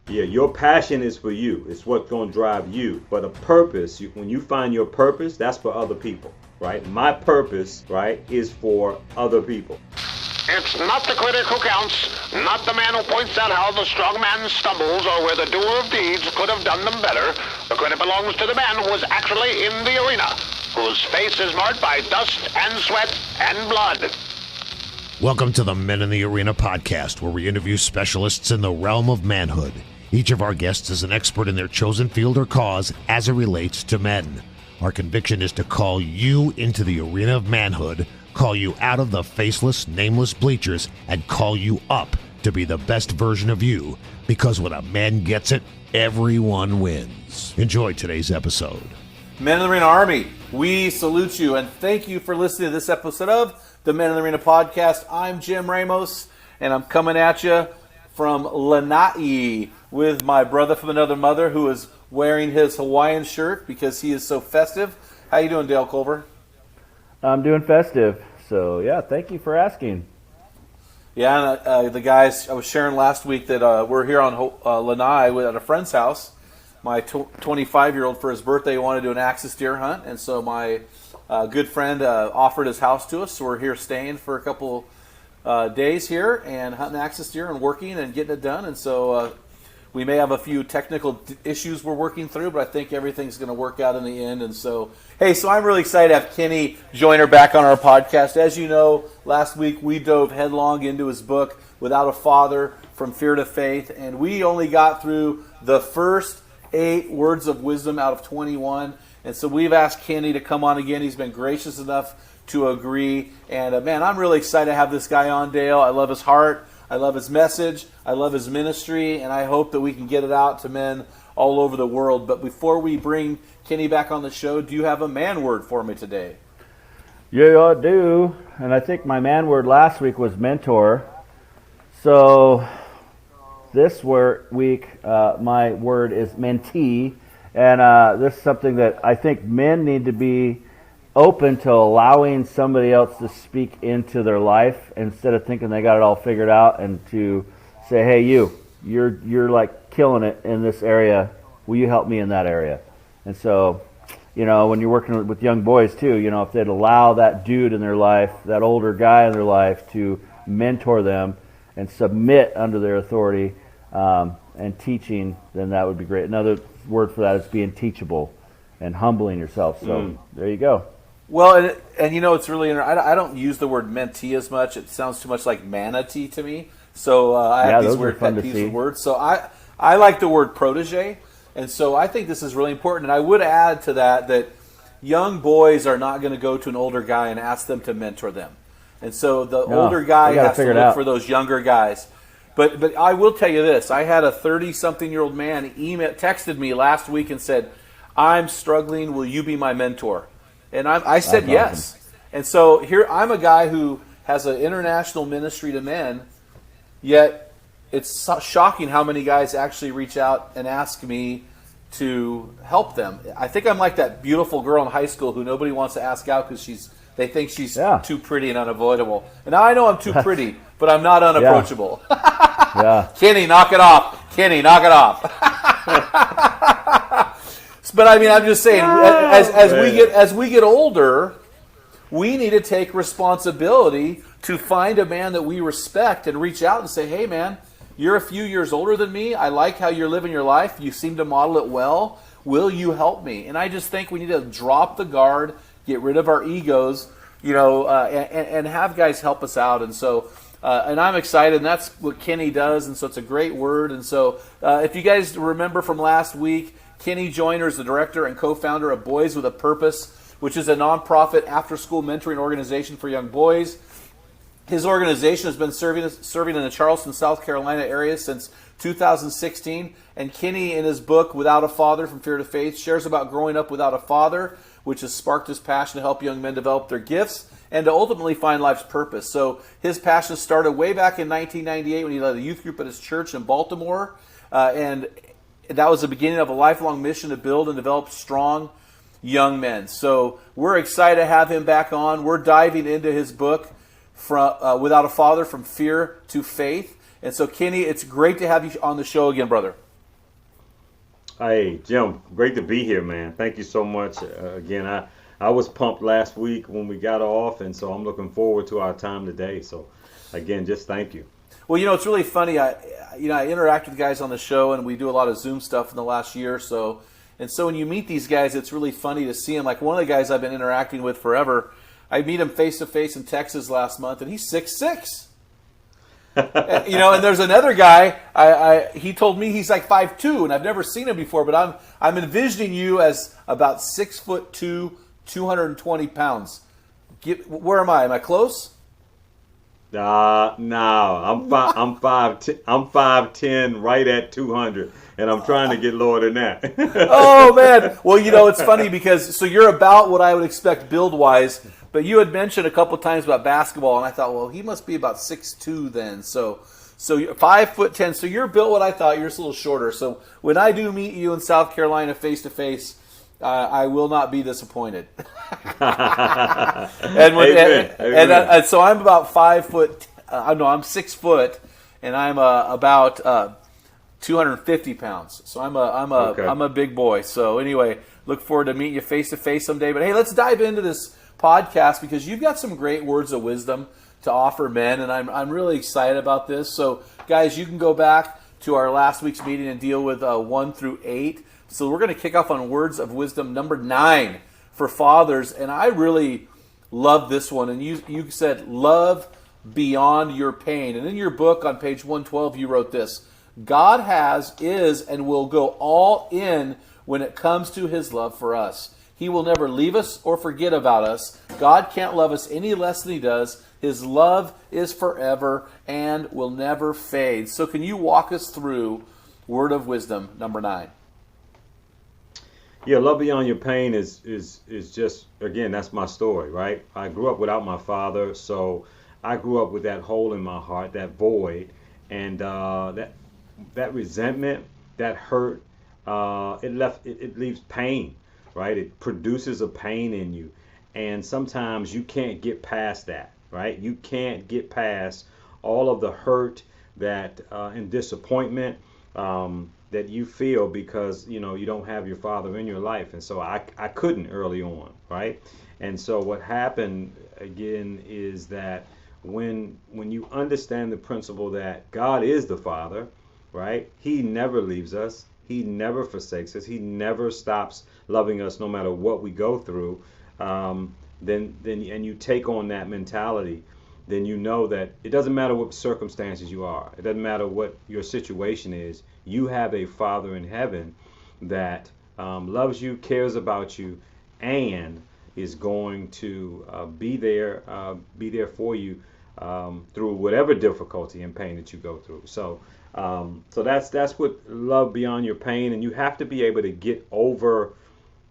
Yeah, your passion is for you. It's what's going to drive you. But a purpose, when you find your purpose, that's for other people, right? My purpose, right, is for other people. It's not the critic who counts, not the man who points out how the strong man stumbles or where the doer of deeds could have done them better. The credit belongs to the man who is actually in the arena, whose face is marked by dust and sweat and blood. Welcome to the Men in the Arena podcast, where we interview specialists in the realm of manhood. Each of our guests is an expert in their chosen field or cause as it relates to men. Our conviction is to call you into the arena of manhood, call you out of the faceless, nameless bleachers, and call you up to be the best version of you. Because when a man gets it, everyone wins. Enjoy today's episode. Men in the Arena Army, we salute you and thank you for listening to this episode of the Men in the Arena podcast. I'm Jim Ramos, and I'm coming at you from Lanai with my brother from another mother who is wearing his Hawaiian shirt because he is so festive. How you doing, Dale Culver? I'm doing festive, so yeah, thank you for asking. Yeah, and the guys, I was sharing last week that we're here on Lanai at a friend's house. My 25-year-old, for his birthday, wanted to do an axis deer hunt, and so my good friend offered his house to us, so we're here staying for a couple days here and hunting axis deer and working and getting it done. And so we may have a few technical issues we're working through, but I think everything's going to work out in the end. And so, hey, so I'm really excited to have Kenneth Joyner back on our podcast. As you know, last week we dove headlong into his book, Without a Father, From Fear to Faith, and we only got through the first 8 words of wisdom out of 21. And so we've asked Kenny to come on again. He's been gracious enough to agree. And man, I'm really excited to have this guy on, Dale. I love his heart. I love his message. I love his ministry. And I hope that we can get it out to men all over the world. But before we bring Kenny back on the show, do you have a man word for me today? Yeah, I do. And I think my man word last week was mentor. So this week, my word is mentee. And this is something that I think men need to be open to allowing somebody else to speak into their life instead of thinking they got it all figured out, and to say, hey, you're like killing it in this area. Will you help me in that area? And so, you know, when you're working with young boys too, you know, if they'd allow that dude in their life, that older guy in their life, to mentor them and submit under their authority and teaching, then that would be great. Another word for that is being teachable and humbling yourself. So there you go. Well, and you know, it's really interesting. I don't use the word mentee as much. It sounds too much like manatee to me. So I have these weird pet peeves of words. So I like the word protege. And so I think this is really important. And I would add to that young boys are not going to go to an older guy and ask them to mentor them. And so the older guy has to look for those younger guys. But I will tell you this. I had a 30-something-year-old man texted me last week and said, I'm struggling. Will you be my mentor? And I said yes. Awesome. And so here I'm a guy who has an international ministry to men, yet it's shocking how many guys actually reach out and ask me to help them. I think I'm like that beautiful girl in high school who nobody wants to ask out because they think she's too pretty and unavoidable. And now I know I'm too pretty, but I'm not unapproachable. Yeah. Kenny, knock it off. Kenny, knock it off. But I mean, I'm just saying, as we get older, we need to take responsibility to find a man that we respect and reach out and say, hey man, you're a few years older than me. I like how you're living your life. You seem to model it well. Will you help me? And I just think we need to drop the guard, get rid of our egos, you know, and have guys help us out. And so, and I'm excited, and that's what Kenny does. And so it's a great word. And so if you guys remember from last week, Kenneth Joyner is the director and co-founder of Boys with a Purpose, which is a nonprofit after-school mentoring organization for young boys. His organization has been serving in the Charleston, South Carolina area since 2016. And Kenny, in his book, Without a Father, From Fear to Faith, shares about growing up without a father, which has sparked his passion to help young men develop their gifts and to ultimately find life's purpose. So his passion started way back in 1998 when he led a youth group at his church in Baltimore. And that was the beginning of a lifelong mission to build and develop strong young men. So we're excited to have him back on. We're diving into his book, Without a Father, From Fear to Faith. And so, Kenny, it's great to have you on the show again, brother. Hey, Jim, great to be here, man. Thank you so much. Again, I was pumped last week when we got off, and so I'm looking forward to our time today. So, again, just thank you. Well, it's really funny. I interact with guys on the show, and we do a lot of Zoom stuff in the last year or so. And so when you meet these guys, it's really funny to see them. Like one of the guys I've been interacting with forever, I meet him face to face in Texas last month, and he's 6'6". And there's another guy. He told me he's like 5'2", and I've never seen him before. But I'm envisioning you as about 6'2", 220 pounds. Where am I? Am I close? No, I'm 5'10", right at 200, and I'm trying to get lower than that. Oh man! Well, it's funny because you're about what I would expect build wise, but you had mentioned a couple times about basketball, and I thought, well, he must be about 6'2" then. So you're 5'10", so you're built what I thought. You're just a little shorter. So when I do meet you in South Carolina face to face, I will not be disappointed. And so I'm about 5 foot. I'm 6 foot, and I'm about 250 pounds. So I'm a big boy. So anyway, look forward to meeting you face to face someday. But hey, let's dive into this podcast because you've got some great words of wisdom to offer men, and I'm really excited about this. So guys, you can go back to our last week's meeting and deal with 1 through 8. So we're going to kick off on words of wisdom number 9 for fathers, and I really love this one. And you said love beyond your pain. And in your book on page 112, you wrote this: God has, is, and will go all in when it comes to his love for us. He will never leave us or forget about us. God can't love us any less than he does. His love is forever and will never fade. So can you walk us through word of wisdom number 9? Yeah, love beyond your pain is just, again, that's my story, right? I grew up without my father, so I grew up with that hole in my heart, that void, and that resentment, that hurt, it leaves pain, right? It produces a pain in you, and sometimes you can't get past that, right? You can't get past all of the hurt that and disappointment that you feel because you don't have your father in your life. And so I couldn't early on, right? And so what happened again is that when you understand the principle that God is the Father, right? He never leaves us. He never forsakes us. He never stops loving us no matter what we go through. Then and you take on that mentality, then you know that it doesn't matter what circumstances you are. It doesn't matter what your situation is. You have a Father in heaven that loves you, cares about you, and is going to be there for you through whatever difficulty and pain that you go through. So that's what love beyond your pain, and you have to be able to get over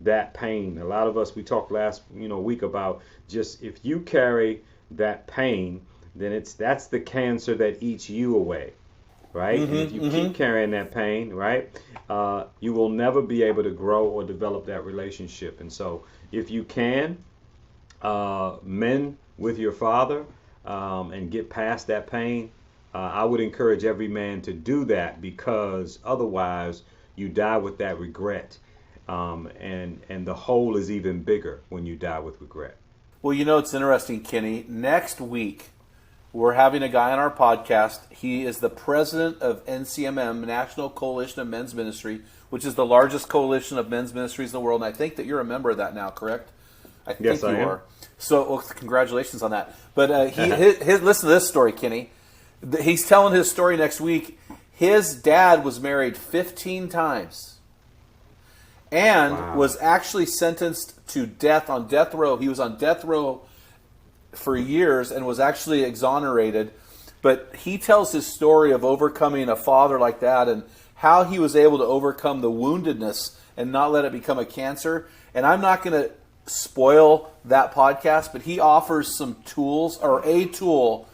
that pain. A lot of us, we talked last week about just if you carry that pain, then that's the cancer that eats you away, right? And if you keep carrying that pain, right, you will never be able to grow or develop that relationship. And so if you can mend with your father and get past that pain, I would encourage every man to do that, because otherwise you die with that regret, and the hole is even bigger when you die with regret. Well, it's interesting, Kenny. Next week, we're having a guy on our podcast. He is the president of NCMM, National Coalition of Men's Ministry, which is the largest coalition of men's ministries in the world. And I think that you're a member of that now, correct? I think yes, I am. Are. So, congratulations on that. But listen to this story, Kenny. He's telling his story next week. His dad was married 15 times. And was actually sentenced to death on death row. He was on death row for years and was actually exonerated. But he tells his story of overcoming a father like that and how he was able to overcome the woundedness and not let it become a cancer. And I'm not going to spoil that podcast, but he offers some tools, or a tool,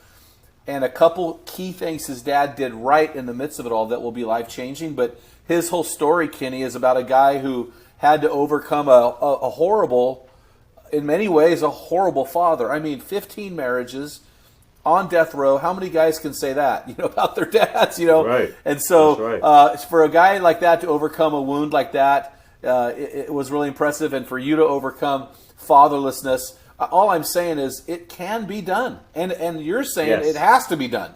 and a couple key things his dad did right in the midst of it all that will be life-changing. But his whole story, Kenny, is about a guy who had to overcome a horrible, in many ways, a horrible father. I mean, 15 marriages, on death row. How many guys can say that, about their dads, Right. And so That's right. for a guy like that to overcome a wound like that, it was really impressive. And for you to overcome fatherlessness, all I'm saying is it can be done. And you're saying Yes. it has to be done.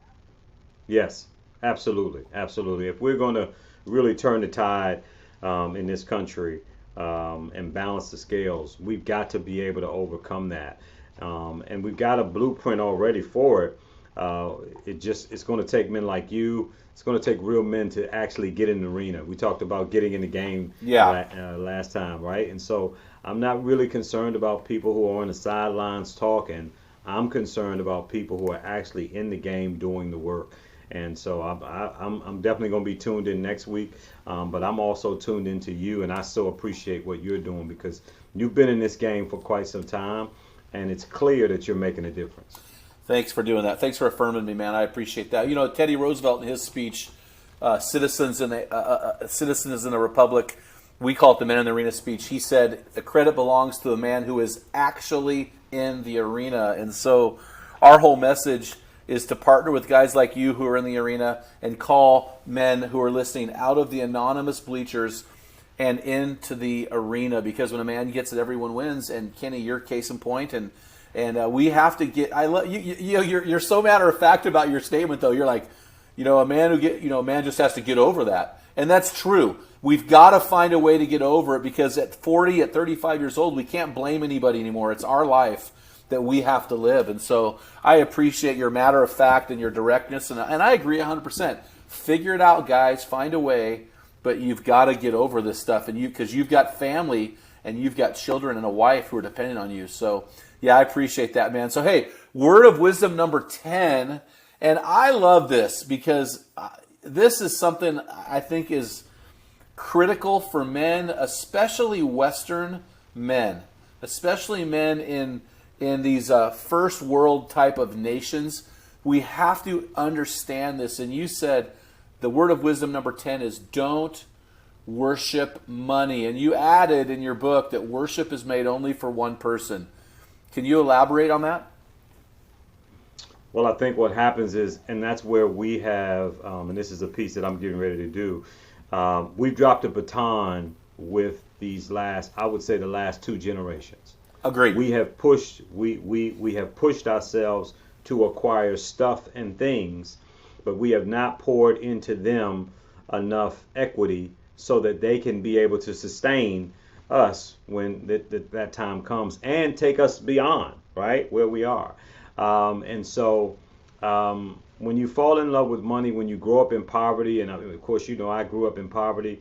Yes, absolutely, absolutely. If we're going to really turn the tide in this country and balance the scales, we've got to be able to overcome that. And we've got a blueprint already for it. It's going to take men like you. It's going to take real men to actually get in the arena. We talked about getting in the game last time, right? And so I'm not really concerned about people who are on the sidelines talking. I'm concerned about people who are actually in the game doing the work. And so I'm definitely going to be tuned in next week, but I'm also tuned into you, and I so appreciate what you're doing because you've been in this game for quite some time, and it's clear that you're making a difference. Thanks for doing that. Thanks for affirming me, man. I appreciate that. Teddy Roosevelt in his speech, Citizens in the Republic, we call it the Men in the Arena speech, he said, the credit belongs to the man who is actually in the arena. And so our whole message is to partner with guys like you who are in the arena and call men who are listening out of the anonymous bleachers and into the arena, because when a man gets it, everyone wins. And Kenny, you're case in point. And we have to get. I love you. You're so matter of fact about your statement, though. You're like, a man just has to get over that, and that's true. We've got to find a way to get over it, because at 40, at 35 years old, we can't blame anybody anymore. It's our life that we have to live. And so I appreciate your matter of fact and your directness, and I agree 100%. Figure it out, guys. Find a way, but you've got to get over this stuff, and because you've got family and you've got children and a wife who are depending on you. So yeah, I appreciate that, man. So hey, word of wisdom number 10, and I love this because this is something I think is critical for men, especially Western men, especially men in these first world type of nations. We have to understand this. And you said the word of wisdom number 10 is don't worship money. And you added in your book that worship is made only for one person. Can you elaborate on that? Well, I think what happens is, and that's where we have, and this is a piece that I'm getting ready to do, we've dropped a baton with these I would say the last two generations. Agreed. We have pushed ourselves to acquire stuff and things, but we have not poured into them enough equity so that they can be able to sustain us when that time comes and take us beyond, right, where we are. And so when you fall in love with money, when you grow up in poverty, and of course, I grew up in poverty,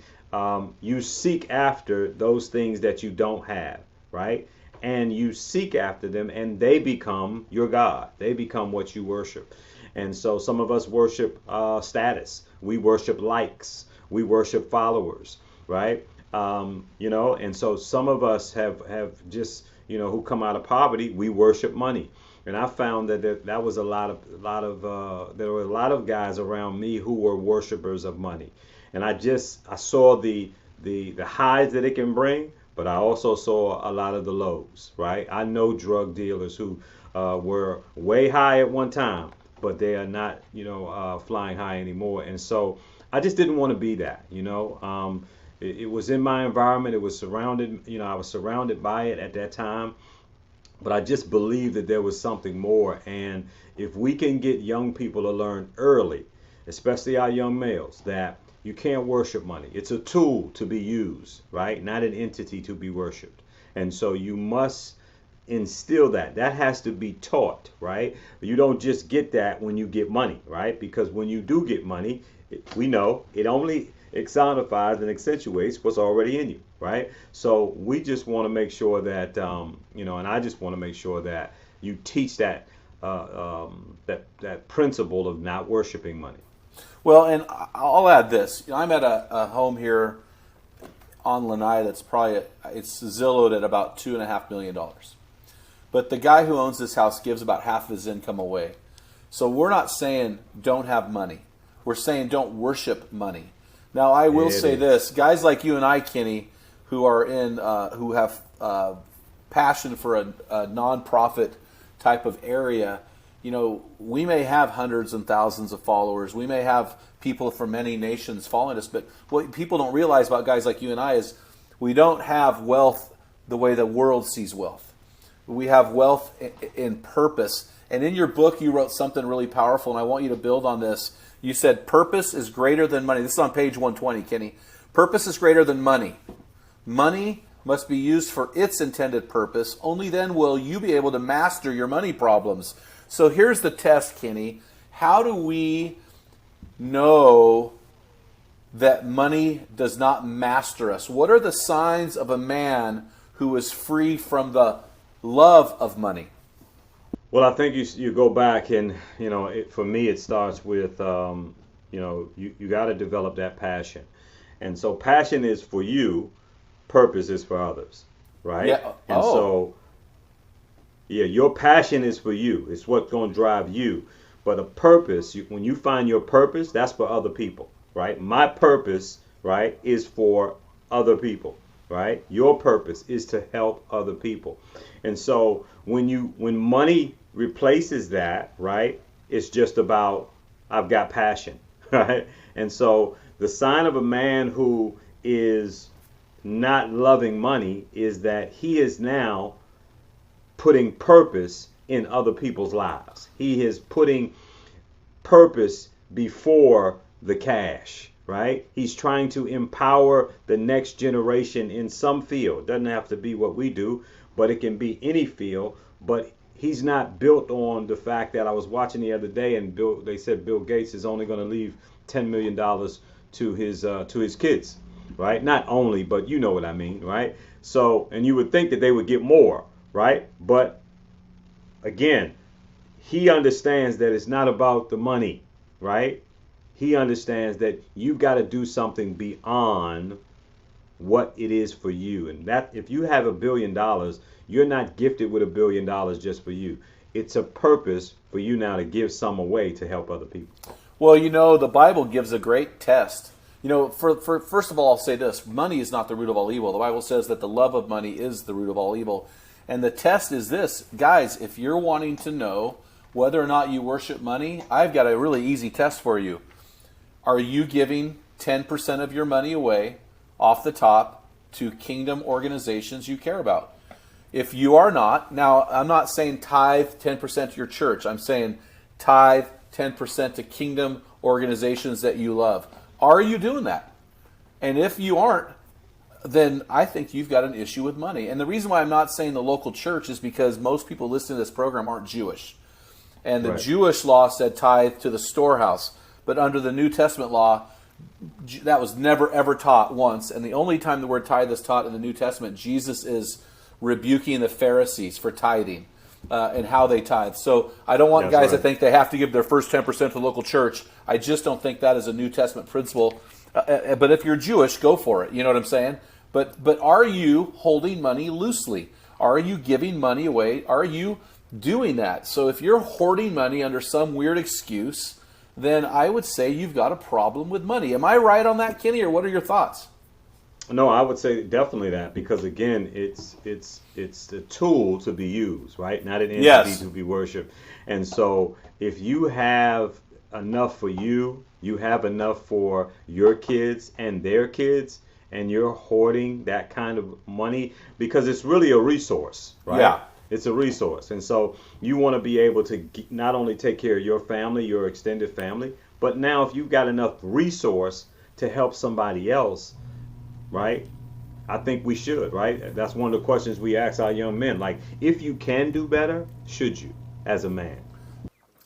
you seek after those things that you don't have, right? And you seek after them, and they become your God. They become what you worship. And so some of us worship status. We worship likes. We worship followers, right? And so some of us have just, who come out of poverty, we worship money. And I found that there were a lot of guys around me who were worshipers of money. And I saw the highs that it can bring, but I also saw a lot of the lows, right? I know drug dealers who were way high at one time, but they are not, flying high anymore. And so I just didn't want to be that, It was in my environment. It was surrounded, I was surrounded by it at that time. But I just believe that there was something more. And if we can get young people to learn early, especially our young males, that you can't worship money. It's a tool to be used, right? Not an entity to be worshiped. And so you must instill that. That has to be taught, right? You don't just get that when you get money, right? Because when you do get money, we know it only personifies and accentuates what's already in you, right? So we just want to make sure that, and I just want to make sure that you teach that that principle of not worshiping money. Well, and I'll add this. I'm at a home here on Lanai that's it's Zillowed at about $2.5 million. But the guy who owns this house gives about half of his income away. So we're not saying don't have money. We're saying don't worship money. Now, I will say this. Guys like you and I, Kenny, who are who have passion for a nonprofit type of area, we may have hundreds and thousands of followers. We may have people from many nations following us. But what people don't realize about guys like you and I is we don't have wealth the way the world sees wealth. We have wealth in purpose. And in your book, you wrote something really powerful, and I want you to build on this. You said, purpose is greater than money. This is on page 120, Kenny. Purpose is greater than money. Money must be used for its intended purpose. Only then will you be able to master your money problems. So here's the test, Kenny. How do we know that money does not master us? What are the signs of a man who is free from the love of money? Well, I think you go back and, for me, it starts with, you got to develop that passion. And so passion is for you, purpose is for others, right? Yeah. And so, your passion is for you. It's what's going to drive you. But a purpose, when you find your purpose, that's for other people, right? My purpose, right, is for other people, right? Your purpose is to help other people. And so when money replaces that, right, it's just about, I've got passion, right? And so the sign of a man who is not loving money is that he is now putting purpose in other people's lives. He is putting purpose before the cash, right? He's trying to empower the next generation in some field. Doesn't have to be what we do, but it can be any field. But he's not built on the fact that I was watching the other day, and they said Bill Gates is only going to leave $10 million to his kids, right? Not only, but you know what I mean, right? So, and you would think that they would get more, right? But again, he understands that it's not about the money, right? He understands that you've got to do something beyond what it is for you. And that if you have $1 billion, you're not gifted with $1 billion just for you. It's a purpose for you now to give some away to help other people. Well, the Bible gives a great test. For first of all, I'll say this. Money is not the root of all evil. The Bible says that the love of money is the root of all evil. And the test is this. Guys, if you're wanting to know whether or not you worship money, I've got a really easy test for you. Are you giving 10% of your money away off the top to kingdom organizations you care about? If you are not, now I'm not saying tithe 10% to your church. I'm saying tithe 10% to kingdom organizations that you love. Are you doing that? And if you aren't, then I think you've got an issue with money. And the reason why I'm not saying the local church is because most people listening to this program aren't Jewish. And the Jewish law said tithe to the storehouse. But under the New Testament law, that was never ever taught once. And the only time the word tithe is taught in the New Testament, Jesus is rebuking the Pharisees for tithing and how they tithe. So I don't want guys to think they have to give their first 10% to the local church. I just don't think that is a New Testament principle. But if you're Jewish, go for it. You know what I'm saying? But are you holding money loosely? Are you giving money away? Are you doing that? So if you're hoarding money under some weird excuse, then I would say you've got a problem with money. Am I right on that, Kenny, or what are your thoughts? No, I would say definitely that, because again, it's the tool to be used, right? Not an entity to be worshipped. And so if you have enough for you, you have enough for your kids and their kids, and you're hoarding that kind of money, because it's really a resource, right? Yeah. It's a resource. And so you want to be able to not only take care of your family, your extended family, but now if you've got enough resource to help somebody else, right? I think we should, right? That's one of the questions we ask our young men. Like, if you can do better, should you, as a man?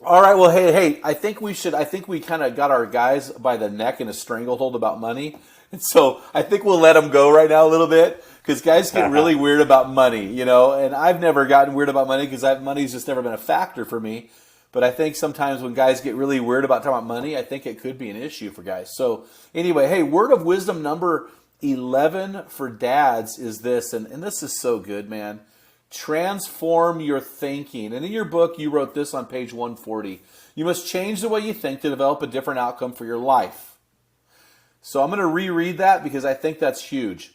All right, well, hey, I think we kind of got our guys by the neck in a stranglehold about money. And so I think we'll let them go right now a little bit, because guys get really weird about money, and I've never gotten weird about money because money's just never been a factor for me. But I think sometimes when guys get really weird about talking about money, I think it could be an issue for guys. So anyway, hey, word of wisdom number 11 for dads is this, and this is so good, man. Transform your thinking. And in your book, you wrote this on page 140. You must change the way you think to develop a different outcome for your life. So I'm going to reread that because I think that's huge.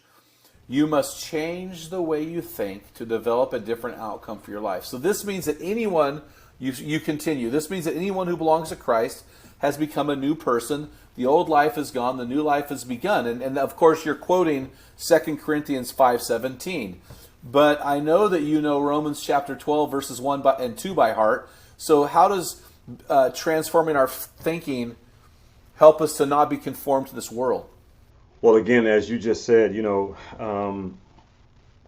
You must change the way you think to develop a different outcome for your life. So this means that anyone You continue. This means that anyone who belongs to Christ has become a new person. The old life is gone, the new life has begun. And of course, you're quoting 2 Corinthians 5:17. But I know that you know Romans chapter 12, verses 1 and 2 by heart. So how does transforming our thinking help us to not be conformed to this world? Well, again, as you just said,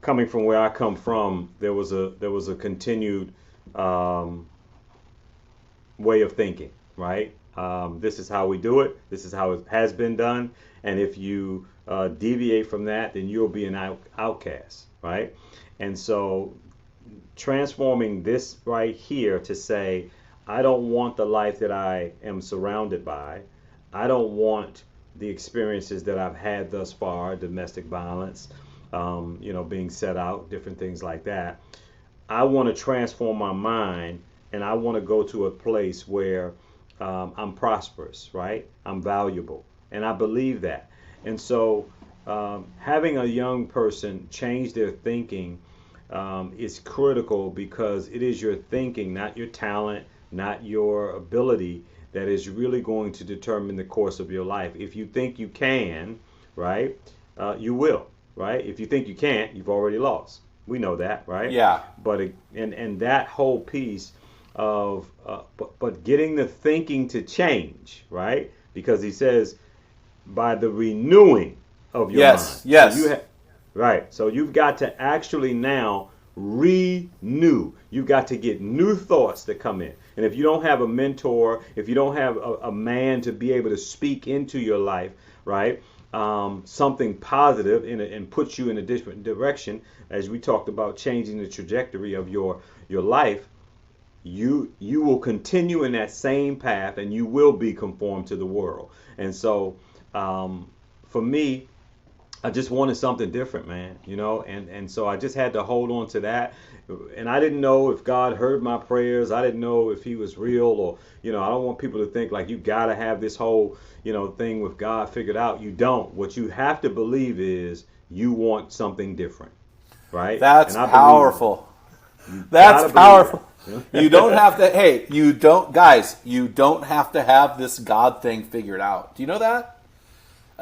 coming from where I come from, there was a continued way of thinking, right? This is how we do it. This is how it has been done. And if you deviate from that, then you'll be an outcast, right? And so transforming this right here to say, I don't want the life that I am surrounded by. I don't want the experiences that I've had thus far, domestic violence, being set out, different things like that. I want to transform my mind, and I want to go to a place where I'm prosperous, right? I'm valuable, and I believe that. And so having a young person change their thinking is critical, because it is your thinking, not your talent, not your ability, that is really going to determine the course of your life. If you think you can, right, you will, right? If you think you can't, you've already lost. We know that, right? Yeah. But and that whole piece of but getting the thinking to change, right? Because he says by the renewing of your mind. Yes. So right. So you've got to actually now renew. You've got to get new thoughts that come in. And if you don't have a mentor, if you don't have a man to be able to speak into your life, right, something positive and put you in a different direction, as we talked about changing the trajectory of your life, you will continue in that same path, and you will be conformed to the world. And so for me, I just wanted something different, man, and so I just had to hold on to that. And I didn't know if God heard my prayers. I didn't know if he was real, or, I don't want people to think like you got to have this whole, thing with God figured out. You don't. What you have to believe is you want something different, right? That's powerful. That's powerful. You don't have to, you don't have to have this God thing figured out. Do you know that?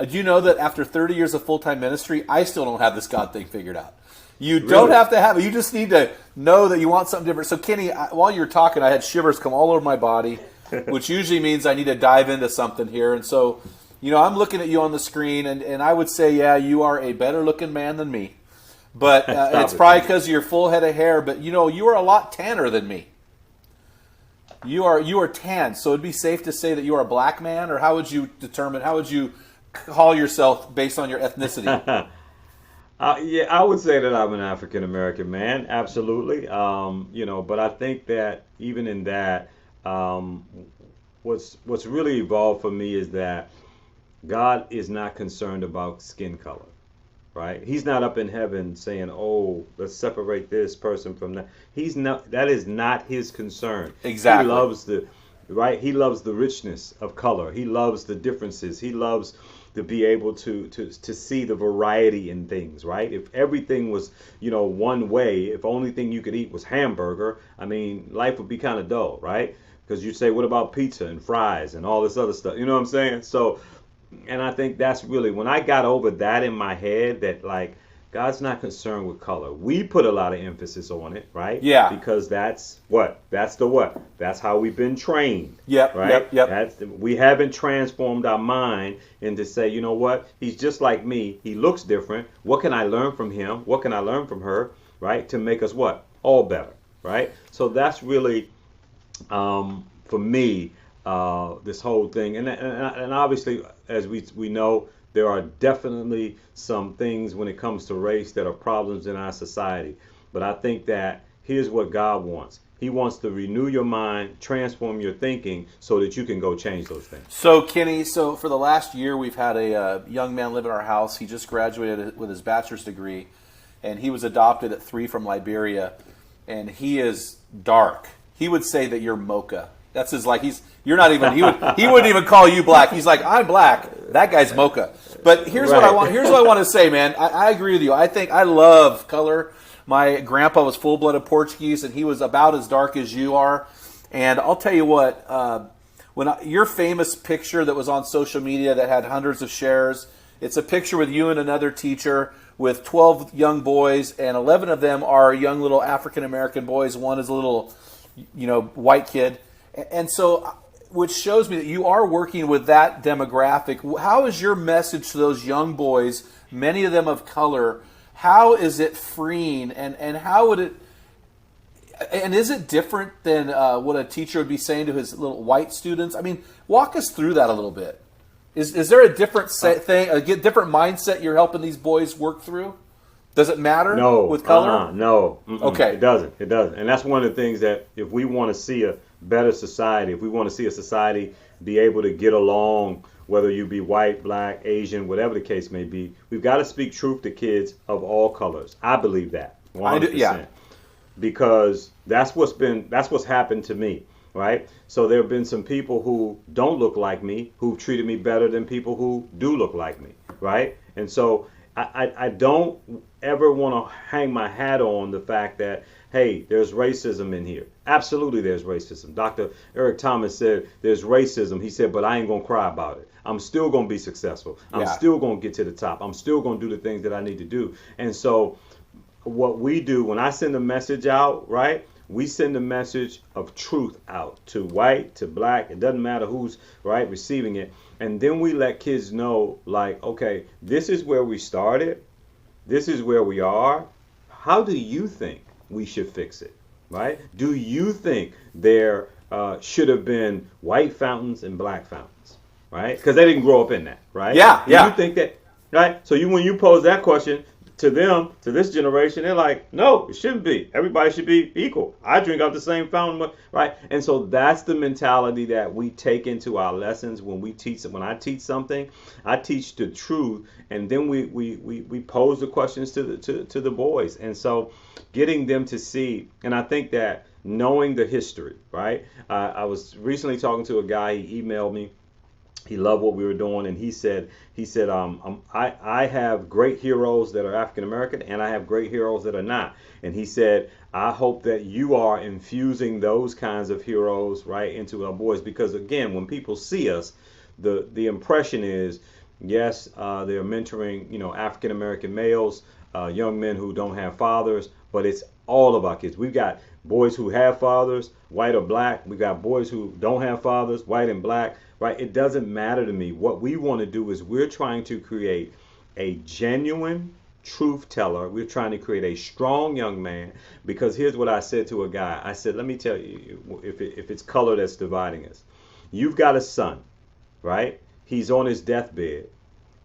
Do you know that after 30 years of full-time ministry, I still don't have this God thing figured out? You don't have to have it. You just need to know that you want something different. So, Kenny, while you were talking, I had shivers come all over my body, which usually means I need to dive into something here. And so, I'm looking at you on the screen, and I would say, yeah, you are a better-looking man than me. But it's probably because of your full head of hair. But, you are a lot tanner than me. You are tan. So it'd be safe to say that you are a black man? Or how would you call yourself based on your ethnicity? Yeah, I would say that I'm an African American man, absolutely. But I think that even in that, what's really evolved for me is that God is not concerned about skin color, right? He's not up in heaven saying, "Oh, let's separate this person from that." He's not. That is not his concern. Exactly. He loves He loves the richness of color. He loves the differences. He loves to be able to see the variety in things, right? If everything was, one way, if only thing you could eat was hamburger, I mean, life would be kind of dull, right? Because you say, what about pizza and fries and all this other stuff? You know what I'm saying? So, and I think that's really, when I got over that in my head, that like, God's not concerned with color. We put a lot of emphasis on it, right? Yeah. Because that's how we've been trained. Yep. Right? Yep. We haven't transformed our mind into say, you know what? He's just like me. He looks different. What can I learn from him? What can I learn from her? Right? To make us what? All better. Right? So that's really, for me, this whole thing. And obviously, as we know, there are definitely some things when it comes to race that are problems in our society. But I think that here's what God wants. He wants to renew your mind, transform your thinking so that you can go change those things. So, Kenny, for the last year, we've had a young man live in our house. He just graduated with his bachelor's degree, and he was adopted at 3 from Liberia, and he is dark. He would say that you're mocha. That's his, like, you're not even, he wouldn't even call you black. He's like, I'm black. That guy's mocha. But here's what I want to say, man. I agree with you. I love color. My grandpa was full-blooded Portuguese, and he was about as dark as you are. And I'll tell you what, your famous picture that was on social media that had hundreds of shares, it's a picture with you and another teacher with 12 young boys, and 11 of them are young little African-American boys. One is a little, white kid. And so, which shows me that you are working with that demographic. How is your message to those young boys, many of them of color, how is it freeing, and how would it, and is it different than what a teacher would be saying to his little white students? I mean, walk us through that a little bit. Is there a different thing, a different mindset you're helping these boys work through? Does it matter with color? No. Okay. It doesn't. And that's one of the things that if we want to see a better society, if we want to see a society be able to get along, whether you be white, black, Asian, whatever the case may be, we've got to speak truth to kids of all colors. I believe that 100%. Yeah. Because that's what's happened to me, right? So there have been some people who don't look like me who've treated me better than people who do look like me, right? And so I don't ever want to hang my hat on the fact that, hey, there's racism in here. Absolutely there's racism. Dr. Eric Thomas said there's racism. He said, but I ain't going to cry about it. I'm still going to be successful. I'm still going to get to the top. I'm still going to do the things that I need to do. And so what we do when I send a message out, right, we send a message of truth out to white, to black. It doesn't matter who's receiving it. And then we let kids know, like, okay, this is where we started. This is where we are. How do you think we should fix it, right? Do you think there should have been white fountains and black fountains, right? Because they didn't grow up in that, right? Yeah. Do you think that, right? So when you pose that question to them, to this generation, they're like, no, it shouldn't be. Everybody should be equal. I drink out the same fountain, right? And so that's the mentality that we take into our lessons when we teach. When I teach something, I teach the truth, and then we pose the questions to the boys. And so getting them to see, and I think that knowing the history, right? I was recently talking to a guy. He emailed me. He loved what we were doing, and he said, I have great heroes that are African American, and I have great heroes that are not. And he said, I hope that you are infusing those kinds of heroes right into our boys, because again, when people see us, the impression is, yes, they're mentoring, African American males, young men who don't have fathers, but it's all of our kids. We've got boys who have fathers, white or black. We got boys who don't have fathers, white and black. Right? It doesn't matter to me. What we want to do is we're trying to create a genuine truth teller. We're trying to create a strong young man, because here's what I said to a guy. I said, let me tell you, if it's color that's dividing us. You've got a son, right? He's on his deathbed,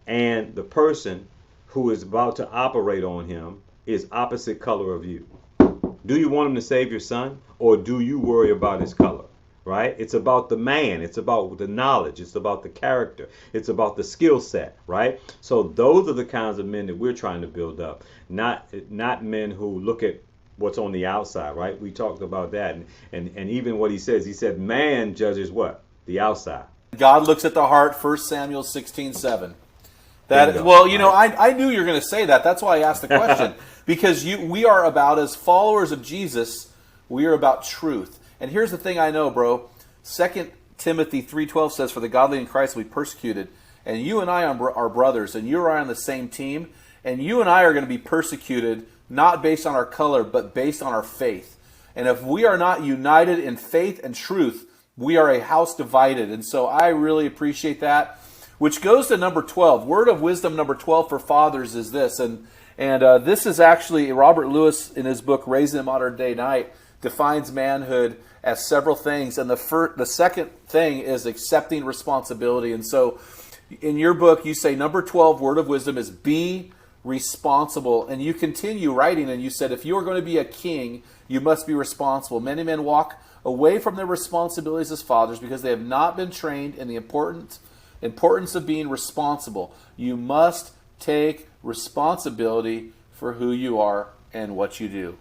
and the person who is about to operate on him is opposite color of you. Do you want him to save your son, or do you worry about his color? Right? It's about the man. It's about the knowledge. It's about the character. It's about the skill set, right? So those are the kinds of men that we're trying to build up, not men who look at what's on the outside, right? We talked about that, and even what he said, man judges what? The outside. God looks at the heart, 1 Samuel 16:7. I knew you were going to say that. That's why I asked the question. Because we are about, as followers of Jesus, we are about truth. And here's the thing I know, bro. 2 Timothy 3:12 says, for the godly in Christ will be persecuted. And you and I are brothers, and you and I are on the same team. And you and I are going to be persecuted, not based on our color, but based on our faith. And if we are not united in faith and truth, we are a house divided. And so I really appreciate that. Which goes to number 12. Word of wisdom number 12 for fathers is this. And this is actually Robert Lewis in his book, Raising a Modern Day Knight, defines manhood as several things, and the second thing is accepting responsibility. And so in your book you say number 12 word of wisdom is be responsible, and you continue writing and you said, if you are going to be a king, you must be responsible. Many men walk away from their responsibilities as fathers because they have not been trained in the importance of being responsible. You must take responsibility for who you are and what you do.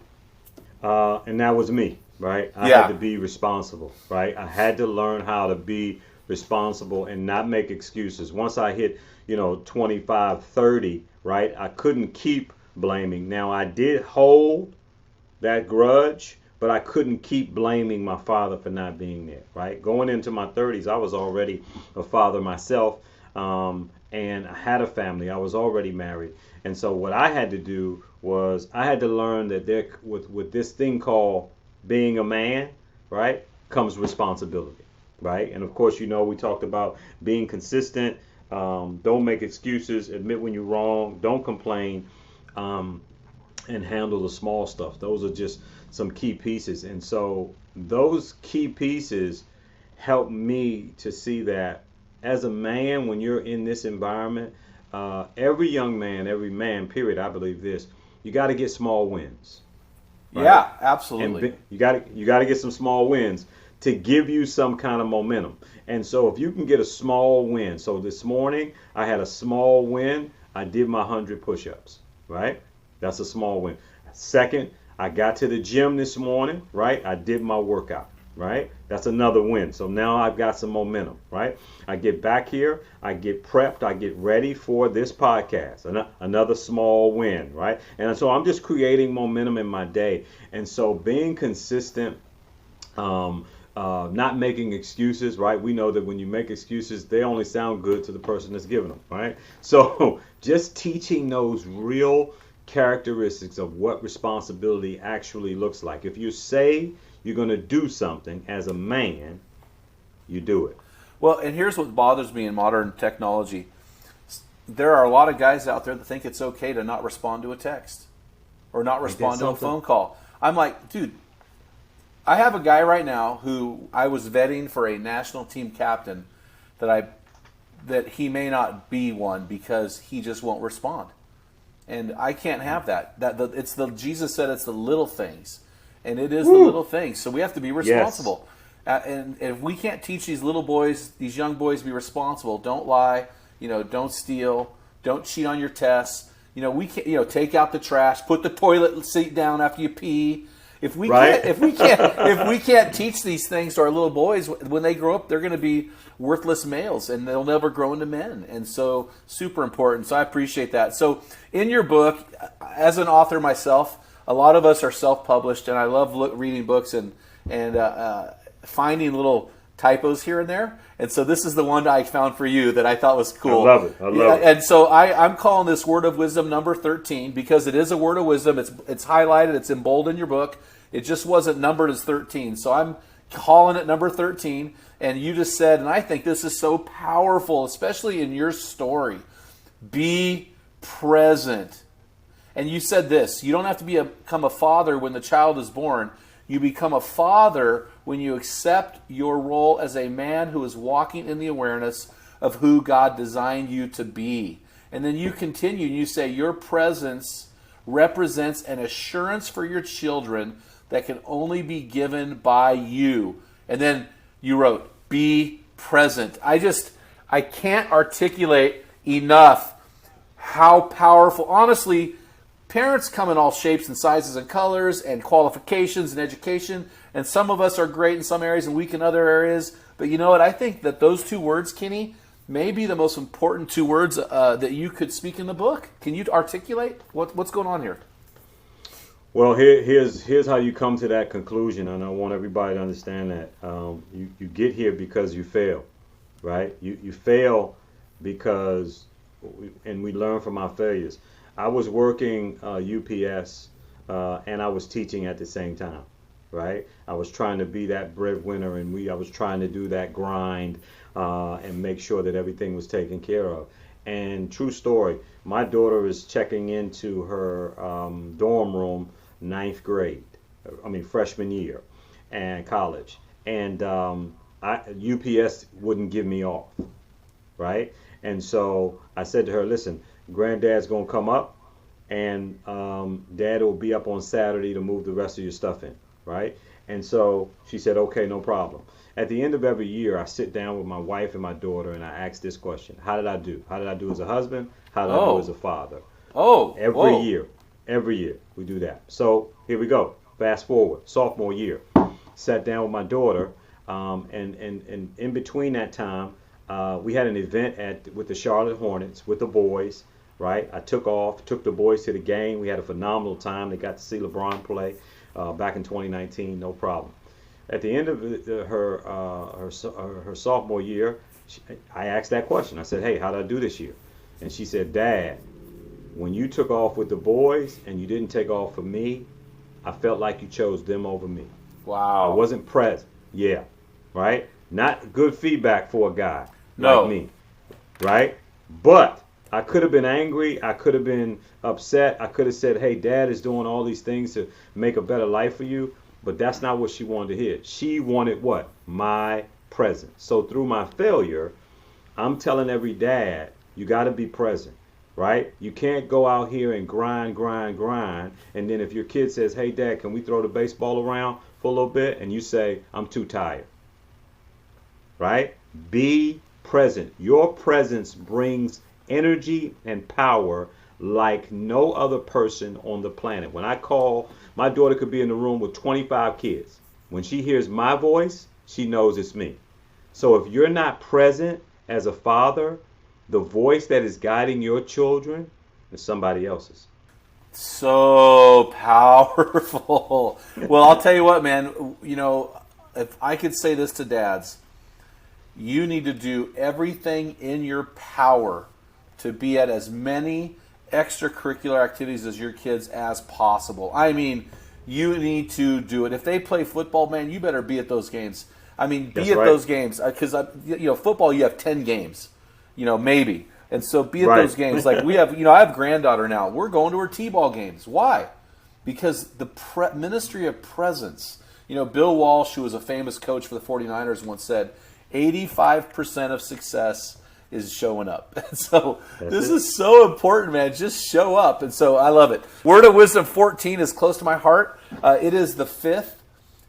And that was me, right? I had to be responsible, right? I had to learn how to be responsible and not make excuses. Once I hit, 25, 30, right? I couldn't keep blaming. Now, I did hold that grudge, but I couldn't keep blaming my father for not being there, right? Going into my 30s, I was already a father myself, and I had a family. I was already married. And so what I had to do was I had to learn that there, with this thing called being a man, right, comes responsibility, right? And of course, we talked about being consistent, don't make excuses, admit when you're wrong, don't complain, and handle the small stuff. Those are just some key pieces. And so those key pieces help me to see that as a man, when you're in this environment, every young man, every man, period, I believe this, you got to get small wins. Right? Yeah, absolutely. And you got to get some small wins to give you some kind of momentum. And so if you can get a small win. So this morning I had a small win. I did my 100 push-ups, right? That's a small win. Second, I got to the gym this morning, right? I did my workout, right? That's another win. So now I've got some momentum, right? I get back here, I get prepped, I get ready for this podcast. Another small win, right? And so I'm just creating momentum in my day. And so being consistent, not making excuses, right? We know that when you make excuses, they only sound good to the person that's giving them, right? So just teaching those real characteristics of what responsibility actually looks like. If you say you're going to do something as a man, you do it. Well, and here's what bothers me in modern technology. There are a lot of guys out there that think it's okay to not respond to a text or not respond to a phone call. I'm like, dude, I have a guy right now who I was vetting for a national team captain that he may not be one because he just won't respond. And I can't have that. Jesus said it's the little things, and it is the little things. So we have to be responsible. Yes. And if we can't teach these little boys, these young boys, to be responsible, don't lie, don't steal, don't cheat on your tests. We can't, take out the trash, put the toilet seat down after you pee. If we can't teach these things to our little boys, when they grow up, they're going to be worthless males and they'll never grow into men. And so, super important. So I appreciate that. So in your book, as an author myself, a lot of us are self-published, and I love reading books and finding little typos here and there. And so this is the one I found for you that I thought was cool. I love it. And so I'm calling this word of wisdom number 13 because it is a word of wisdom. It's highlighted. It's in bold in your book. It just wasn't numbered as 13. So I'm calling it number 13. And you just said, and I think this is so powerful, especially in your story, be present. And you said this, you don't have to become a father when the child is born. You become a father when you accept your role as a man who is walking in the awareness of who God designed you to be. And then you continue and you say your presence represents an assurance for your children that can only be given by you. And then you wrote, be present. I can't articulate enough how powerful. Honestly, parents come in all shapes and sizes and colors and qualifications and education, and some of us are great in some areas and weak in other areas. But you know what? I think that those two words, Kenny, may be the most important two words that you could speak in the book. Can you articulate what's going on here? Well, here's how you come to that conclusion, and I want everybody to understand that. You get here because you fail, right? You fail because, and we learn from our failures. I was working UPS and I was teaching at the same time, right? I was trying to be that breadwinner, and I was trying to do that grind and make sure that everything was taken care of. And true story, my daughter is checking into her dorm room, freshman year, and college. And UPS wouldn't give me off, right? And so I said to her, listen, Granddad's going to come up, and Dad will be up on Saturday to move the rest of your stuff in, right? And so she said, okay, no problem. At the end of every year, I sit down with my wife and my daughter, and I ask this question: how did I do? How did I do as a husband? How did I do as a father? Every year we do that. So here we go. Fast forward, sophomore year. Sat down with my daughter, and in between that time, we had an event with the Charlotte Hornets with the boys, right? I took the boys to the game. We had a phenomenal time. They got to see LeBron play. back in 2019, no problem. At the end of her sophomore year, I asked that question. I said, hey, how did I do this year? And she said, Dad, when you took off with the boys and you didn't take off for me, I felt like you chose them over me. Wow. I wasn't present. Yeah, right? Not good feedback for a guy like me, right? But I could have been angry. I could have been upset. I could have said, hey, Dad is doing all these things to make a better life for you. But that's not what she wanted to hear. She wanted what? My presence. So through my failure, I'm telling every dad, you got to be present, right? You can't go out here and grind. And then if your kid says, hey, Dad, can we throw the baseball around for a little bit? And you say, I'm too tired, right? Be present. Your presence brings energy and power like no other person on the planet. When I call, my daughter could be in the room with 25 kids. When she hears my voice, she knows it's me. So if you're not present as a father, the voice that is guiding your children is somebody else's. So powerful. Well, I'll tell you what, man, if I could say this to dads, you need to do everything in your power to be at as many extracurricular activities as your kids as possible. I mean, you need to do it. If they play football, man, you better be at those games. I mean, be at those games. Because, football, you have 10 games, maybe. And so be at those games. Like we have, I have a granddaughter now. We're going to her T-ball games. Why? Because the ministry of presence. Bill Walsh, who was a famous coach for the 49ers, once said, 85% of success is showing up. So this is so important, man. Just show up. And so I love it. Word of Wisdom 14 is close to my heart. It is the 5th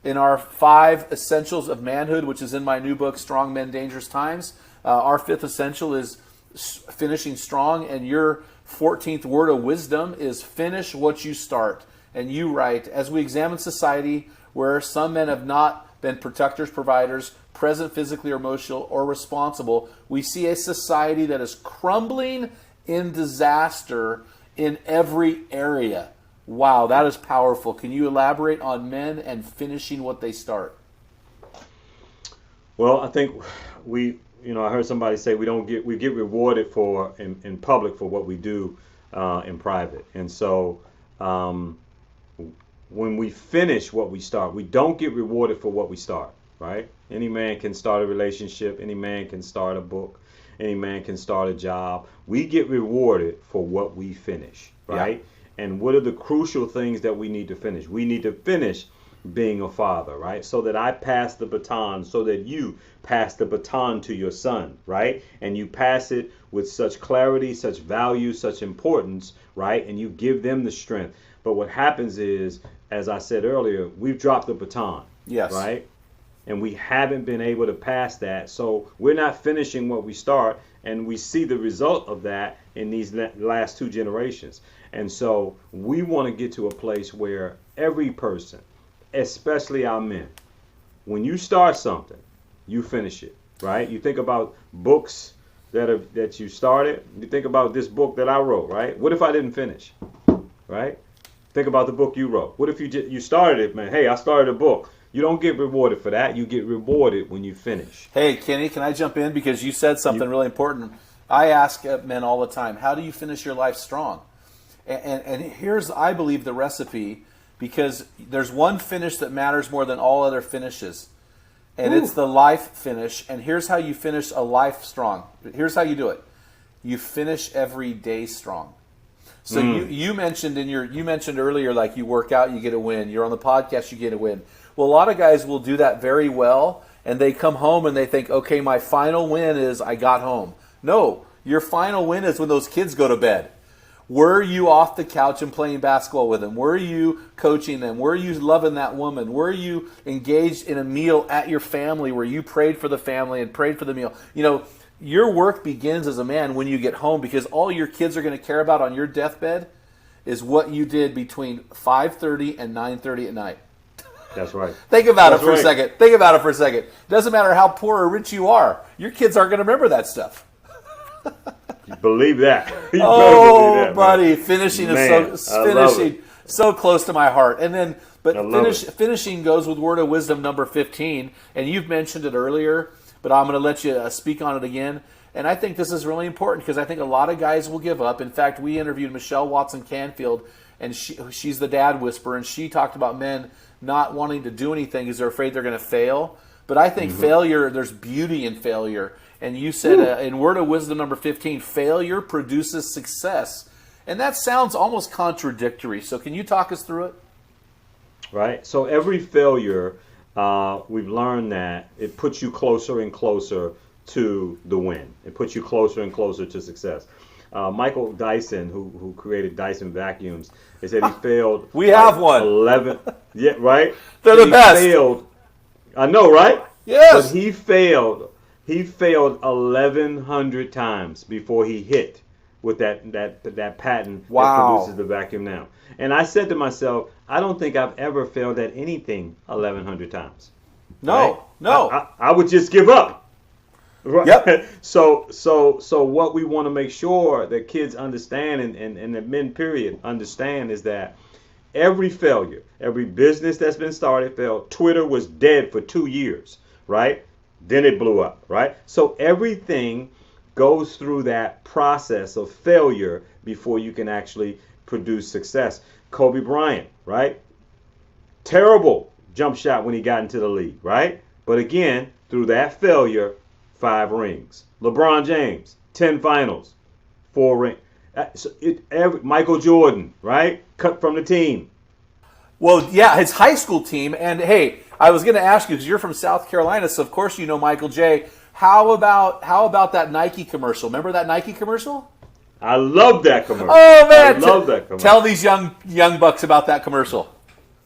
in our 5 essentials of manhood, which is in my new book, Strong Men, Dangerous Times. Our 5th essential is finishing strong, and your 14th word of wisdom is finish what you start. And you write, as we examine society where some men have not been protectors, providers, present physically or emotional, or responsible, we see a society that is crumbling in disaster in every area. Wow, that is powerful. Can you elaborate on men and finishing what they start? Well, I think I heard somebody say we get rewarded for in public for what we do in private. And so when we finish what we start, we don't get rewarded for what we start, right? Any man can start a relationship. Any man can start a book. Any man can start a job. We get rewarded for what we finish, right? Yeah. And what are the crucial things that we need to finish? We need to finish being a father, right? So that I pass the baton, so that you pass the baton to your son, right? And you pass it with such clarity, such value, such importance, right? And you give them the strength. But what happens is, as I said earlier, we've dropped the baton, yes, right? And we haven't been able to pass that. So we're not finishing what we start, and we see the result of that in these last 2 generations. And so we want to get to a place where every person, especially our men, when you start something, you finish it, right? You think about books that you started. You think about this book that I wrote, right? What if I didn't finish, right? Think about the book you wrote. What if you started it, man? Hey, I started a book. You don't get rewarded for that. You get rewarded when you finish. Hey, Kenny, can I jump in? Because you said something really important. I ask men all the time, how do you finish your life strong? And here's, I believe, the recipe, because there's one finish that matters more than all other finishes. And it's the life finish. And here's how you finish a life strong. Here's how you do it. You finish every day strong. So you mentioned earlier, like you work out, you get a win. You're on the podcast, you get a win. Well, a lot of guys will do that very well, and they come home and they think, okay, my final win is I got home. No, your final win is when those kids go to bed. Were you off the couch and playing basketball with them? Were you coaching them? Were you loving that woman? Were you engaged in a meal at your family where you prayed for the family and prayed for the meal? Your work begins as a man when you get home, because all your kids are going to care about on your deathbed is what you did between 5:30 and 9:30 at night. That's right. Think about it for a second. Think about it for a second. Doesn't matter how poor or rich you are. Your kids aren't going to remember that stuff. Believe that. You Oh, better believe that, buddy, man. finishing Man, is I love finishing so close to my heart. And then, but I love it. finishing goes with word of wisdom number 15. And you've mentioned it earlier, but I'm going to let you speak on it again. And I think this is really important because I think a lot of guys will give up. In fact, we interviewed Michelle Watson Canfield, and she's the dad whisperer, and she talked about men not wanting to do anything because they're afraid they're going to fail. But I think failure, there's beauty in failure. And you said in word of wisdom number 15, failure produces success. And that sounds almost contradictory. So can you talk us through it? Right. So every failure, we've learned that it puts you closer and closer to the win. It puts you closer and closer to success. Michael Dyson, who created Dyson vacuums, they said he failed. We have one. 11. Yeah, right. They're the He best. Failed. I know, right? Yes. But he failed. He failed 1,100 times before he hit with that patent Wow. that produces the vacuum now. And I said to myself, I don't think I've ever failed at anything 1,100 times. No, Right? no. I would just give up. Right. Yep. So what we want to make sure that kids understand and the men period understand is that every failure, every business that's been started failed. Twitter was dead for 2 years, right? Then it blew up, right? So everything goes through that process of failure before you can actually produce success. Kobe Bryant, right? Terrible jump shot when he got into the league, right? But again, through that failure, 5 rings. LeBron James, 10 finals, 4 rings. Michael Jordan, right? Cut from the team. Well, yeah, his high school team. And hey, I was going to ask you because you're from South Carolina, so of course you know Michael J. How about that Nike commercial? Remember that Nike commercial? I love that commercial. Oh man, I love that commercial. Tell these young bucks about that commercial.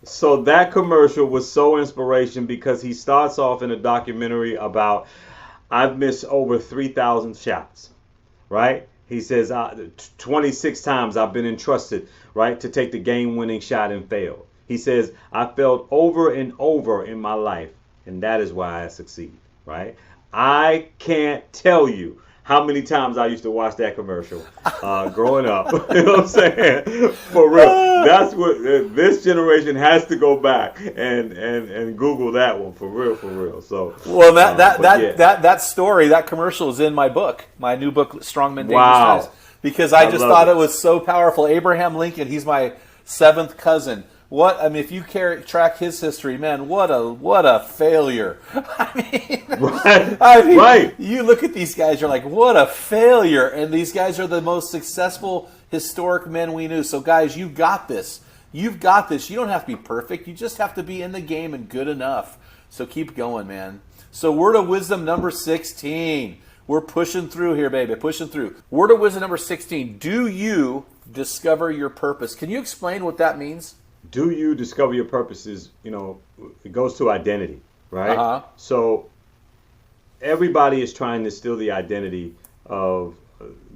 So that commercial was so inspirational because he starts off in a documentary about I've missed over 3,000 shots, right? He says 26 times I've been entrusted, right, to take the game-winning shot and failed. He says I failed over and over in my life, and that is why I succeed, right? I can't tell you how many times I used to watch that commercial growing up. You know what I'm saying? For real. That's what this generation has to go back and Google that one for real. So well, that story, that commercial is in my book, my new book, Strong Men, Dangerous Guys, because I just thought it was so powerful. Abraham Lincoln, he's my 7th cousin. If you track his history, man, what a failure. Right. You look at these guys, you're like, what a failure. And these guys are the most successful historic men we knew. So guys, you've got this. You've got this. You don't have to be perfect. You just have to be in the game and good enough. So keep going, man. So word of wisdom number 16. We're pushing through here, baby, pushing through. Word of wisdom number 16. Do you discover your purpose? Can you explain what that means? Do you discover your purposes? It goes to identity, right? Uh-huh. So everybody is trying to steal the identity of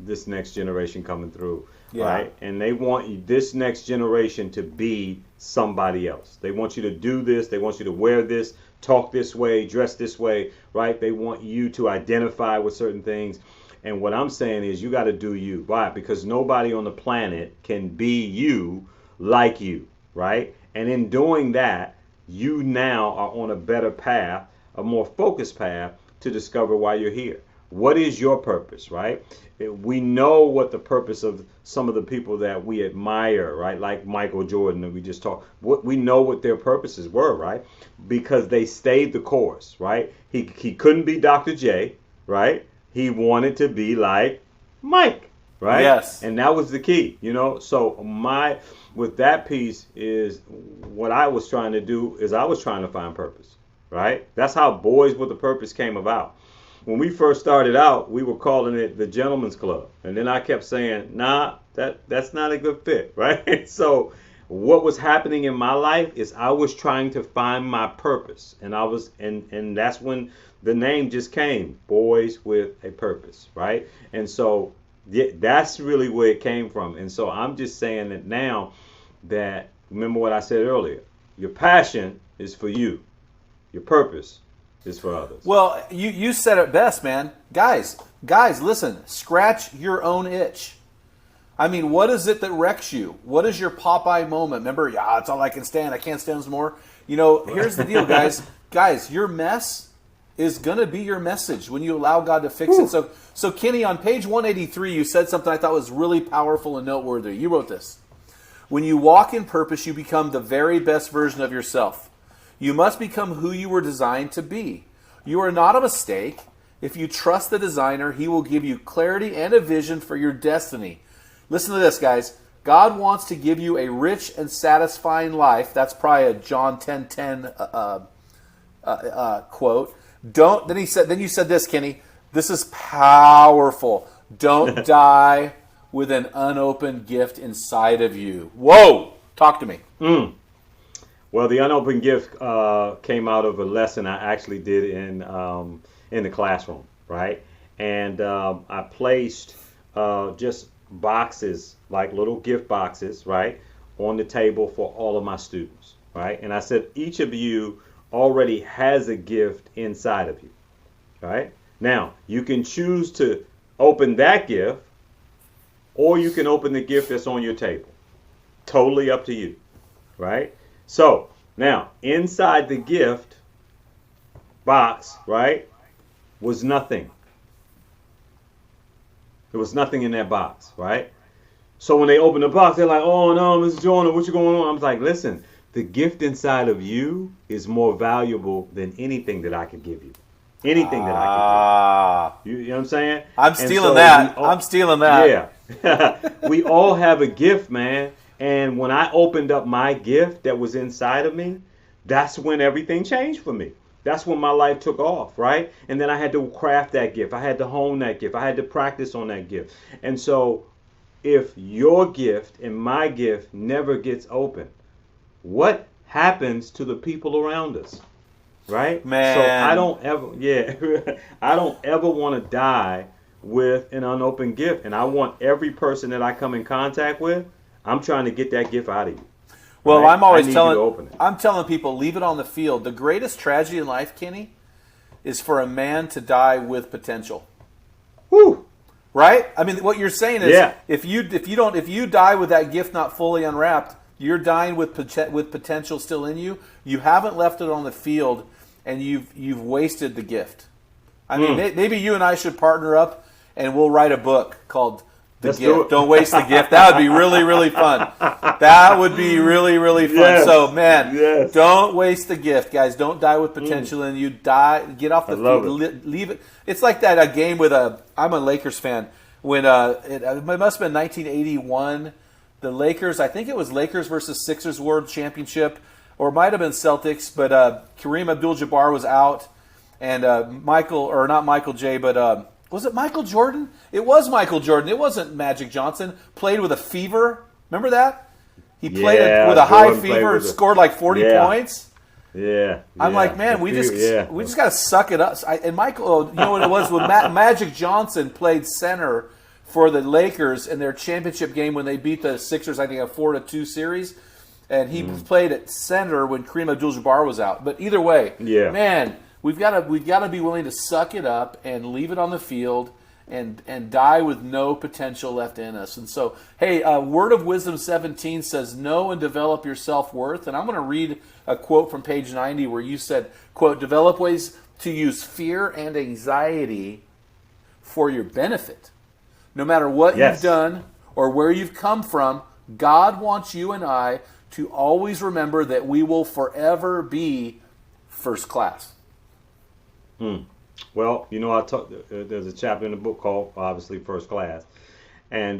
this next generation coming through, right? And they want this next generation to be somebody else. They want you to do this. They want you to wear this, talk this way, dress this way, right? They want you to identify with certain things. And what I'm saying is you got to do you. Why? Because nobody on the planet can be you like you. Right? And in doing that, you now are on a better path, a more focused path to discover why you're here. What is your purpose, right? We know what the purpose of some of the people that we admire, right? Like Michael Jordan that we just talked. We know what their purposes were, right? Because they stayed the course, right? He couldn't be Dr. J, right? He wanted to be like Mike, right? Yes. And that was the key, So with that piece is what I was trying to do is I was trying to find purpose, right? That's how Boys with a Purpose came about. When we first started out, we were calling it the Gentleman's Club. And then I kept saying, nah, that's not a good fit, right? So what was happening in my life is I was trying to find my purpose. And that's when the name just came, Boys with a Purpose, right? And so that's really where it came from. And so I'm just saying that now that, remember what I said earlier, your passion is for you. Your purpose is for others. Well, you said it best, man. Guys, Guys, listen, scratch your own itch. I mean, what is it that wrecks you? What is your Popeye moment? Remember, it's all I can stand. I can't stand this more. Here's the deal, guys. Guys, your mess is going to be your message when you allow God to fix it. So, Kenny, on page 183, you said something I thought was really powerful and noteworthy. You wrote this. When you walk in purpose, you become the very best version of yourself. You must become who you were designed to be. You are not a mistake. If you trust the designer, he will give you clarity and a vision for your destiny. Listen to this, guys. God wants to give you a rich and satisfying life. That's probably a John 10:10 quote. Then you said this, Kenny. This is powerful. Don't die with an unopened gift inside of you. Whoa! Talk to me. Well, the unopened gift came out of a lesson I actually did in the classroom, right? And I placed just boxes, like little gift boxes, right, on the table for all of my students, right? And I said, each of you already has a gift inside of you, right? Now, you can choose to open that gift, or you can open the gift that's on your table. Totally up to you, right? So, now, inside the gift box, right, was nothing. There was nothing in that box, right? So when they open the box, they're like, oh no, Mr. Joyner, what's going on? I was like, listen, the gift inside of you is more valuable than anything that I could give you. Anything that I could give you. You know what I'm saying? I'm stealing that. I'm stealing that. Yeah. We all have a gift, man. And when I opened up my gift that was inside of me, that's when everything changed for me. That's when my life took off, right? And then I had to craft that gift. I had to hone that gift. I had to practice on that gift. And so if your gift and my gift never gets open, what happens to the people around us, right? Man. So I don't ever want to die with an unopened gift. And I want every person that I come in contact with, I'm trying to get that gift out of you. Well, right? I'm always telling people, leave it on the field. The greatest tragedy in life, Kenny, is for a man to die with potential. Woo! Right? I mean, what you're saying is, if you die with that gift not fully unwrapped, you're dying with potential still in you. You haven't left it on the field, and you've wasted the gift. I mean, maybe you and I should partner up, and we'll write a book called The Gift. Don't waste the gift. That would be really, really fun. That would be really, really fun. Yes. So, man, don't waste the gift, guys. Don't die with potential in you. Get off the field. Leave it. It's like that game with I'm a Lakers fan. When it must have been 1981, the Lakers. I think it was Lakers versus Sixers World Championship, or it might have been Celtics. But Kareem Abdul-Jabbar was out, and was it Michael Jordan? It was Michael Jordan. It wasn't Magic Johnson. Played with a fever. Remember that? He played with a high fever and scored like 40 points. Yeah. I'm like, man, we just got to suck it up. And Michael, you know what it was? When Magic Johnson played center for the Lakers in their championship game when they beat the Sixers, I think a 4-2 series. And he played at center when Kareem Abdul-Jabbar was out. But either way, man, we've got to be willing to suck it up and leave it on the field and die with no potential left in us. And so, hey, Word of Wisdom 17 says, know and develop your self-worth. And I'm going to read a quote from page 90 where you said, quote, develop ways to use fear and anxiety for your benefit. No matter what you've done or where you've come from, God wants you and I to always remember that we will forever be first class. Well, you know, there's a chapter in the book called, obviously, First Class. And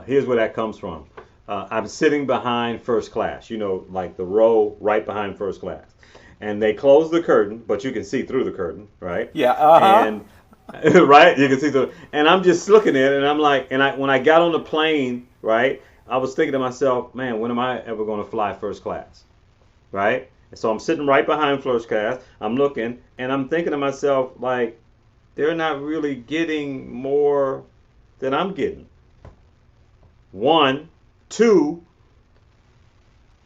here's where that comes from. I'm sitting behind first class, you know, like the row right behind first class. And they close the curtain, but you can see through the curtain, right? Yeah, uh-huh. And, right? You can see through. And I'm just looking at it, and I'm like, when I got on the plane, right, I was thinking to myself, man, when am I ever going to fly first class, right? So I'm sitting right behind first class. I'm looking, and I'm thinking to myself, like, they're not really getting more than I'm getting. 1, 2,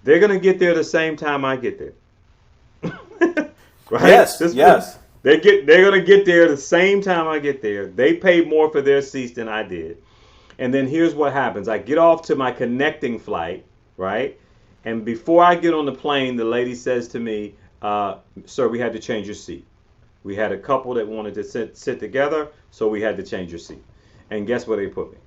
they're going to get there the same time I get there. Right? Yes, yes. They're gonna get there the same time I get there. They paid more for their seats than I did. And then here's what happens. I get off to my connecting flight, right? And before I get on the plane, the lady says to me, sir, we had to change your seat. We had a couple that wanted to sit together, so we had to change your seat. And guess where they put me?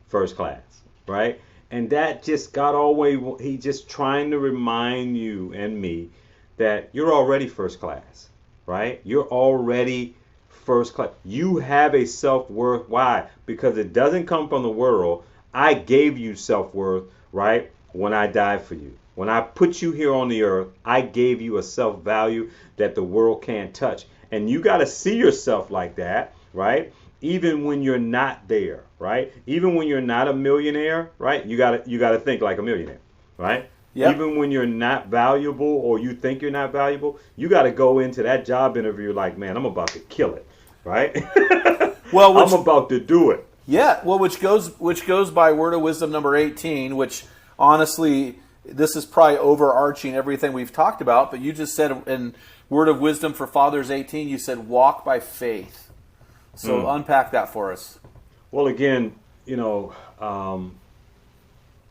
First class, right? And that just got all the way, he just trying to remind you and me that you're already first class, right? You're already first class. You have a self-worth. Why? Because it doesn't come from the world. I gave you self-worth, right? When I died for you. When I put you here on the earth, I gave you a self-value that the world can't touch. And you got to see yourself like that, right? Even when you're not there, right? Even when you're not a millionaire, right? You got to think like a millionaire, right? Yep. Even when you're not valuable or you think you're not valuable, you got to go into that job interview like, man, I'm about to kill it, right? Well, I'm about to do it. Yeah, well, which goes by word of wisdom number 18, which honestly, this is probably overarching everything we've talked about, but you just said in word of wisdom for fathers 18, you said walk by faith. So unpack that for us. Well, again,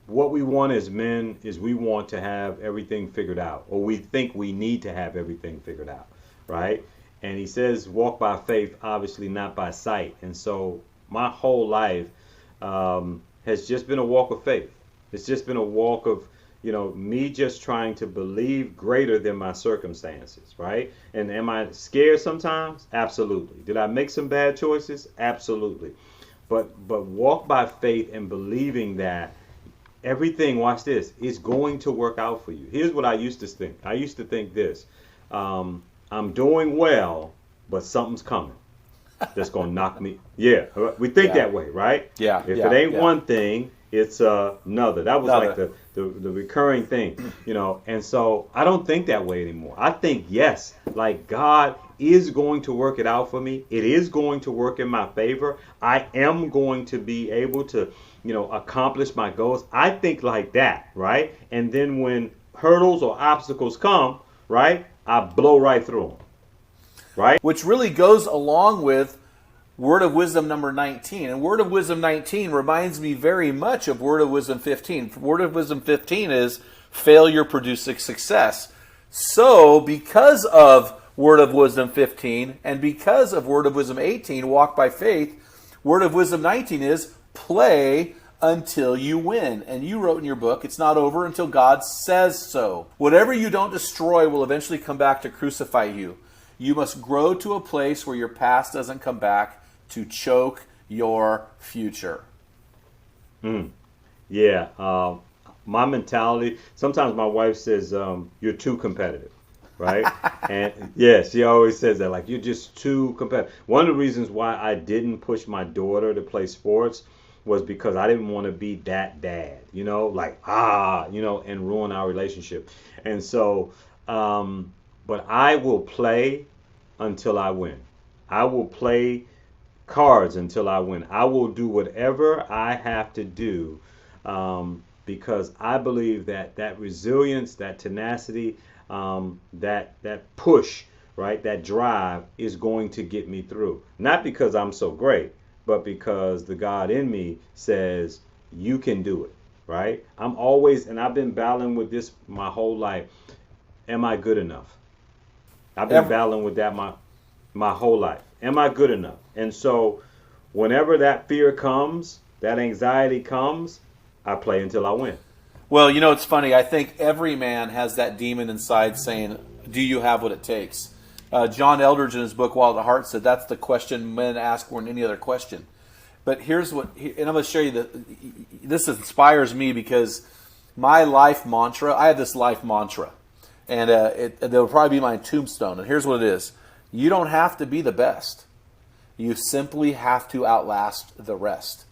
what we want as men is we want to have everything figured out, or we think we need to have everything figured out, right? And he says walk by faith, obviously not by sight. And so my whole life has just been a walk of faith. It's just been a walk of, me just trying to believe greater than my circumstances, right? And am I scared sometimes? Absolutely. Did I make some bad choices? Absolutely. But walk by faith and believing that everything, watch this, is going to work out for you. Here's what I used to think. I used to think this. I'm doing well, but something's coming that's going to knock me. Yeah, we think that way, right? Yeah. If it ain't one thing, it's another. That was like the recurring thing, And so I don't think that way anymore. I think, yes, like God is going to work it out for me. It is going to work in my favor. I am going to be able to, accomplish my goals. I think like that, right? And then when hurdles or obstacles come, right, I blow right through them, right? Which really goes along with Word of Wisdom number 19. And Word of Wisdom 19 reminds me very much of Word of Wisdom 15. Word of Wisdom 15 is failure producing success. So because of Word of Wisdom 15 and because of Word of Wisdom 18, walk by faith, Word of Wisdom 19 is play until you win. And you wrote in your book, it's not over until God says so. Whatever you don't destroy will eventually come back to crucify you. You must grow to a place where your past doesn't come back to choke your future. Yeah. My mentality, sometimes my wife says, you're too competitive, right? And yeah, she always says that, like, you're just too competitive. One of the reasons why I didn't push my daughter to play sports was because I didn't want to be that dad, and ruin our relationship. And so, but I will play until I win. I will play cards until I win. I will do whatever I have to do because I believe that resilience, that tenacity, that push, right, that drive is going to get me through. Not because I'm so great, but because the God in me says you can do it, right? I'm always, and I've been battling with this my whole life. Am I good enough? I've been battling with that my whole life. Am I good enough? And so whenever that fear comes, that anxiety comes, I play until I win. Well, it's funny. I think every man has that demon inside saying, do you have what it takes? John Eldridge in his book, Wild at Heart, said that's the question men ask more than any other question. But here's what, and I'm going to show you this inspires me because my life mantra, I have this life mantra, and it'll probably be my tombstone. And here's what it is. You don't have to be the best. You simply have to outlast the rest.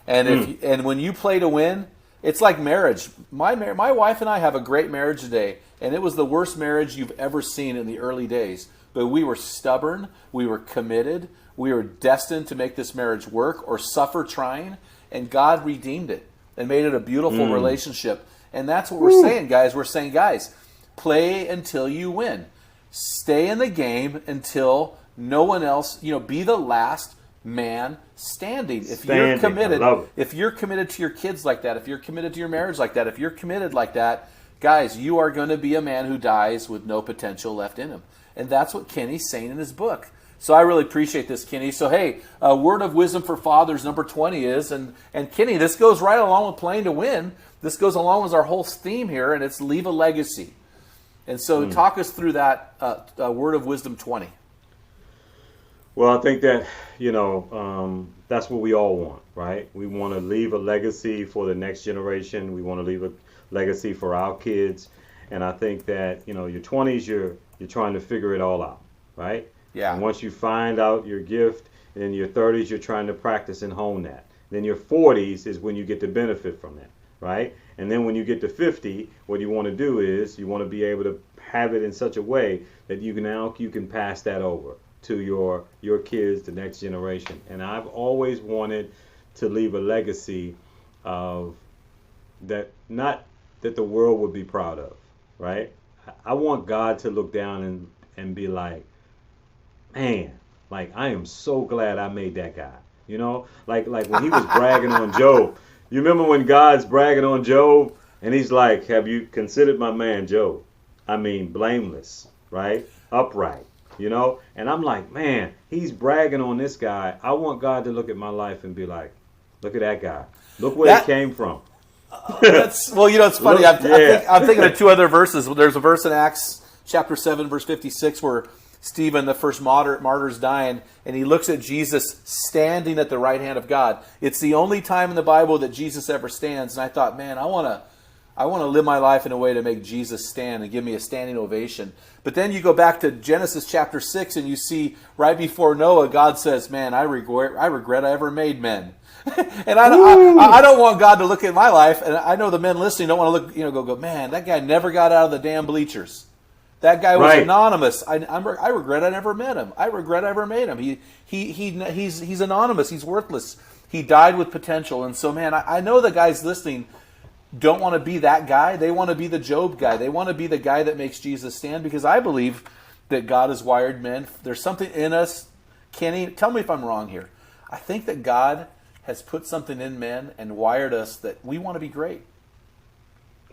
And and when you play to win, it's like marriage. My wife and I have a great marriage today, and it was the worst marriage you've ever seen in the early days. But we were stubborn, we were committed, we were destined to make this marriage work or suffer trying, and God redeemed it and made it a beautiful relationship. And that's what we're saying, guys. We're saying, guys, play until you win. stay in the game until no one else, be the last man standing. If you're committed to your kids like that, if you're committed to your marriage like that, if you're committed like that, guys, you are going to be a man who dies with no potential left in him. And that's what Kenny's saying in his book. So I really appreciate this, Kenny. So, hey, word of wisdom for fathers, number 20 is, and Kenny, this goes right along with playing to win. This goes along with our whole theme here, and it's leave a legacy. And so talk us through that word of wisdom 20. Well, I think that, that's what we all want, right? We want to leave a legacy for the next generation. We want to leave a legacy for our kids. And I think that, your 20s, you're trying to figure it all out, right? Yeah. And once you find out your gift, and in your 30s, you're trying to practice and hone that. Then your 40s is when you get to benefit from that, right? And then when you get to 50, what you want to do is you want to be able to have it in such a way that you can pass that over to your kids, the next generation. And I've always wanted to leave a legacy of that, not that the world would be proud of, right? I want God to look down and be like, man, like, I am so glad I made that guy. Like when he was bragging on Job. You remember when God's bragging on Job and he's like, have you considered my man Job? I mean, blameless, right? Upright, And I'm like, man, he's bragging on this guy. I want God to look at my life and be like, look at that guy. Look where he came from. It's funny. I'm thinking of two other verses. There's a verse in Acts chapter 7, verse 56, where Stephen, the first martyr's dying, and he looks at Jesus standing at the right hand of God. It's the only time in the Bible that Jesus ever stands. And I thought, man, I want to live my life in a way to make Jesus stand and give me a standing ovation. But then you go back to Genesis chapter 6 and you see right before Noah, God says, man, I regret I ever made men. And I don't want God to look at my life, and I know the men listening don't want to look, go, man, that guy never got out of the damn bleachers. That guy was anonymous. I regret I never met him. I regret I ever made him. He's anonymous. He's worthless. He died with potential. And so, man, I know the guys listening don't want to be that guy. They want to be the Job guy. They want to be the guy that makes Jesus stand, because I believe that God has wired men. There's something in us. Kenny, tell me if I'm wrong here. I think that God has put something in men and wired us that we want to be great.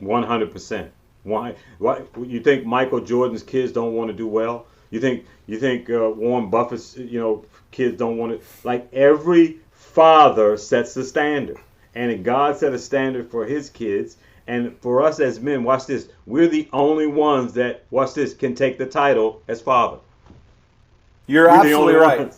100%. Why you think Michael Jordan's kids don't want to do well? You think Warren Buffett's kids don't want to? Like, every father sets the standard, and God set a standard for his kids. And for us as men, watch this, we're the only ones that, watch this, can take the title as father. You're absolutely right.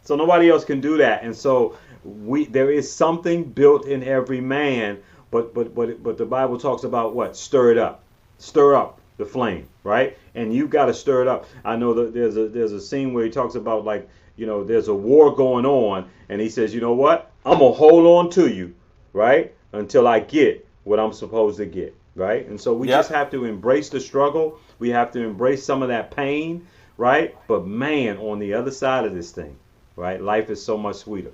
So nobody else can do that, and so there is something built in every man. But the Bible talks about what? Stir it up. Stir up the flame, right? And you got to stir it up. I know that there's a scene where he talks about, like, there's a war going on, and he says, you know what? I'm going to hold on to you, right? Until I get what I'm supposed to get, right? And so we just have to embrace the struggle. We have to embrace some of that pain, right? But man, on the other side of this thing, right? Life is so much sweeter.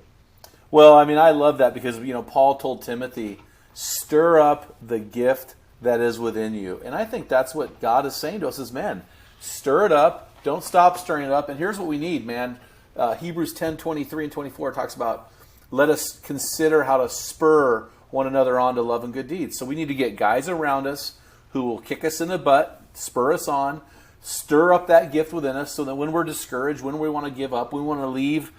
Well, I mean, I love that because, Paul told Timothy, stir up the gift that is within you. And I think that's what God is saying to us as men. Stir it up. Don't stop stirring it up. And here's what we need, man. Hebrews 10:23 and 24 talks about, let us consider how to spur one another on to love and good deeds. So we need to get guys around us who will kick us in the butt, spur us on, stir up that gift within us so that when we're discouraged, when we want to give up, we want to leave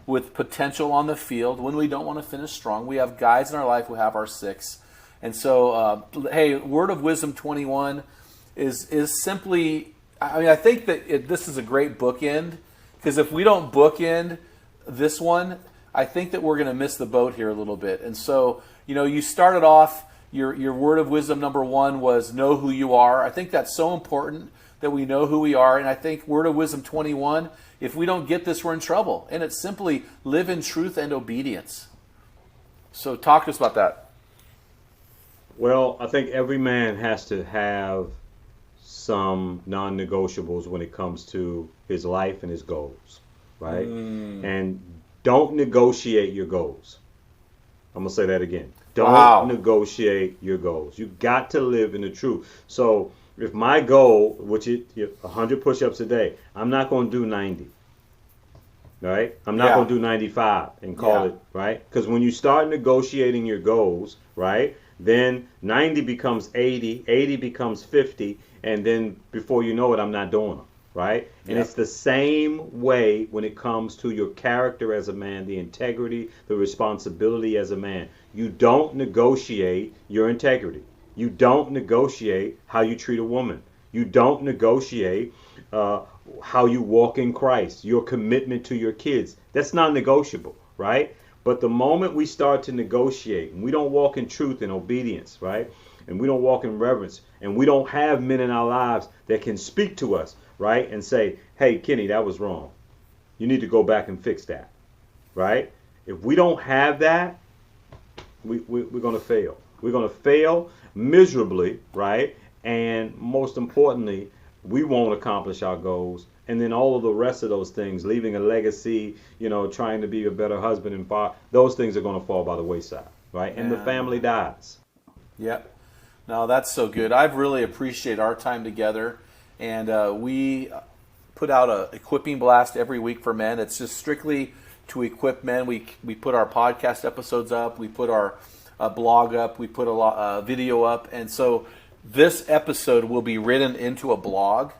with potential on the field, when we don't want to finish strong, we have guys in our life who have our six. And so, hey, Word of Wisdom 21 is simply, I think that this is a great bookend, because if we don't bookend this one, I think that we're going to miss the boat here a little bit. And so, you started off, your Word of Wisdom number 1 was know who you are. I think that's so important that we know who we are. And I think Word of Wisdom 21, if we don't get this, we're in trouble. And it's simply live in truth and obedience. So talk to us about that. Well, I think every man has to have some non-negotiables when it comes to his life and his goals, right? And don't negotiate your goals. I'm going to say that again. Don't negotiate your goals. You got to live in the truth. So if my goal, which is 100 push-ups a day, I'm not going to do 90. Right? I'm not going to do 95 and call it, right? Because when you start negotiating your goals, right, then 90 becomes 80, 80 becomes 50, and then before you know it, I'm not doing them, right? And it's the same way when it comes to your character as a man, the integrity, the responsibility as a man. You don't negotiate your integrity. You don't negotiate how you treat a woman. You don't negotiate how you walk in Christ, your commitment to your kids. That's not negotiable, right? But the moment we start to negotiate, and we don't walk in truth and obedience, right? And we don't walk in reverence, and we don't have men in our lives that can speak to us, right? And say, hey, Kenny, that was wrong. You need to go back and fix that, right? If we don't have that, we're going to fail. We're going to fail miserably, right? And most importantly, we won't accomplish our goals. And then all of the rest of those things, leaving a legacy, trying to be a better husband and father, those things are going to fall by the wayside, right? And the family dies. Yep. No, that's so good. I've really appreciated our time together. And we put out a equipping blast every week for men. It's just strictly to equip men. We put our podcast episodes up. We put our blog up. We put a video up. And so this episode will be written into a blog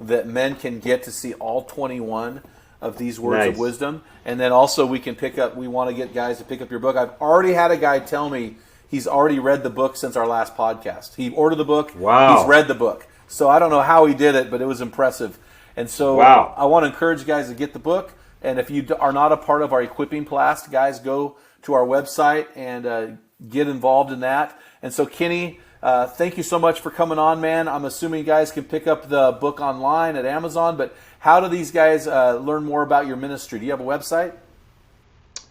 that men can get to see all 21 of these words of wisdom. And then also we want to get guys to pick up your book. I've already had a guy tell me he's already read the book since our last podcast. He ordered the book. Wow. He's read the book. So I don't know how he did it, but it was impressive. And so I want to encourage guys to get the book. And if you are not a part of our equipping blast, guys, go to our website and get involved in that. And so Kenny, thank you so much for coming on, man. I'm assuming you guys can pick up the book online at Amazon, but how do these guys learn more about your ministry? Do you have a website?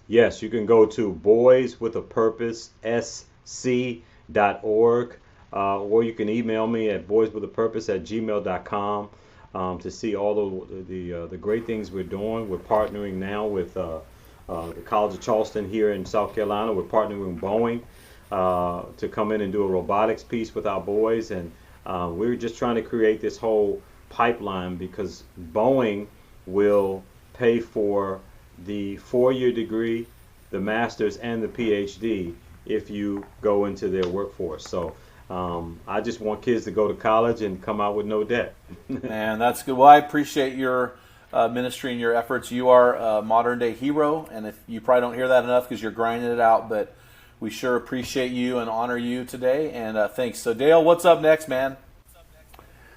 Yes, you can go to boyswithapurposesc.org, or you can email me at boyswithapurpose@gmail.com to see all the great things we're doing. We're partnering now with the College of Charleston here in South Carolina. We're partnering with Boeing to come in and do a robotics piece with our boys, and we're just trying to create this whole pipeline because Boeing will pay for the 4-year degree, the master's, and the PhD if you go into their workforce. So I just want kids to go to college and come out with no debt. Man, that's good. Well, I appreciate your ministry and your efforts. You are a modern day hero, and if you probably don't hear that enough because you're grinding it out, but we sure appreciate you and honor you today, and thanks. So, Dale, what's up next, man?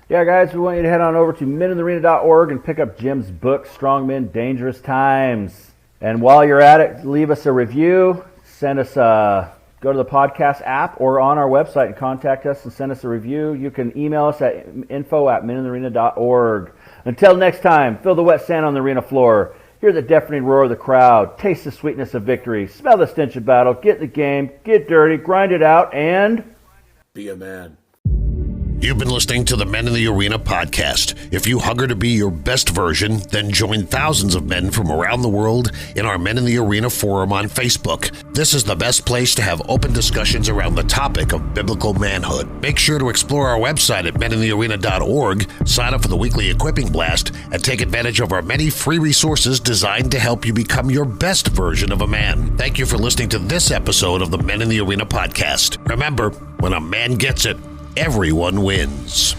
Yeah, guys, we want you to head on over to meninthearena.org and pick up Jim's book, Strong Men, Dangerous Times. And while you're at it, leave us a review, send us go to the podcast app or on our website and contact us and send us a review. You can email us at info@meninthearena.org. Until next time, feel the wet sand on the arena floor. Hear the deafening roar of the crowd. Taste the sweetness of victory. Smell the stench of battle. Get in the game. Get dirty. Grind it out. And be a man. You've been listening to the Men in the Arena podcast. If you hunger to be your best version, then join thousands of men from around the world in our Men in the Arena forum on Facebook. This is the best place to have open discussions around the topic of biblical manhood. Make sure to explore our website at meninthearena.org, sign up for the weekly equipping blast, and take advantage of our many free resources designed to help you become your best version of a man. Thank you for listening to this episode of the Men in the Arena podcast. Remember, when a man gets it, everyone wins.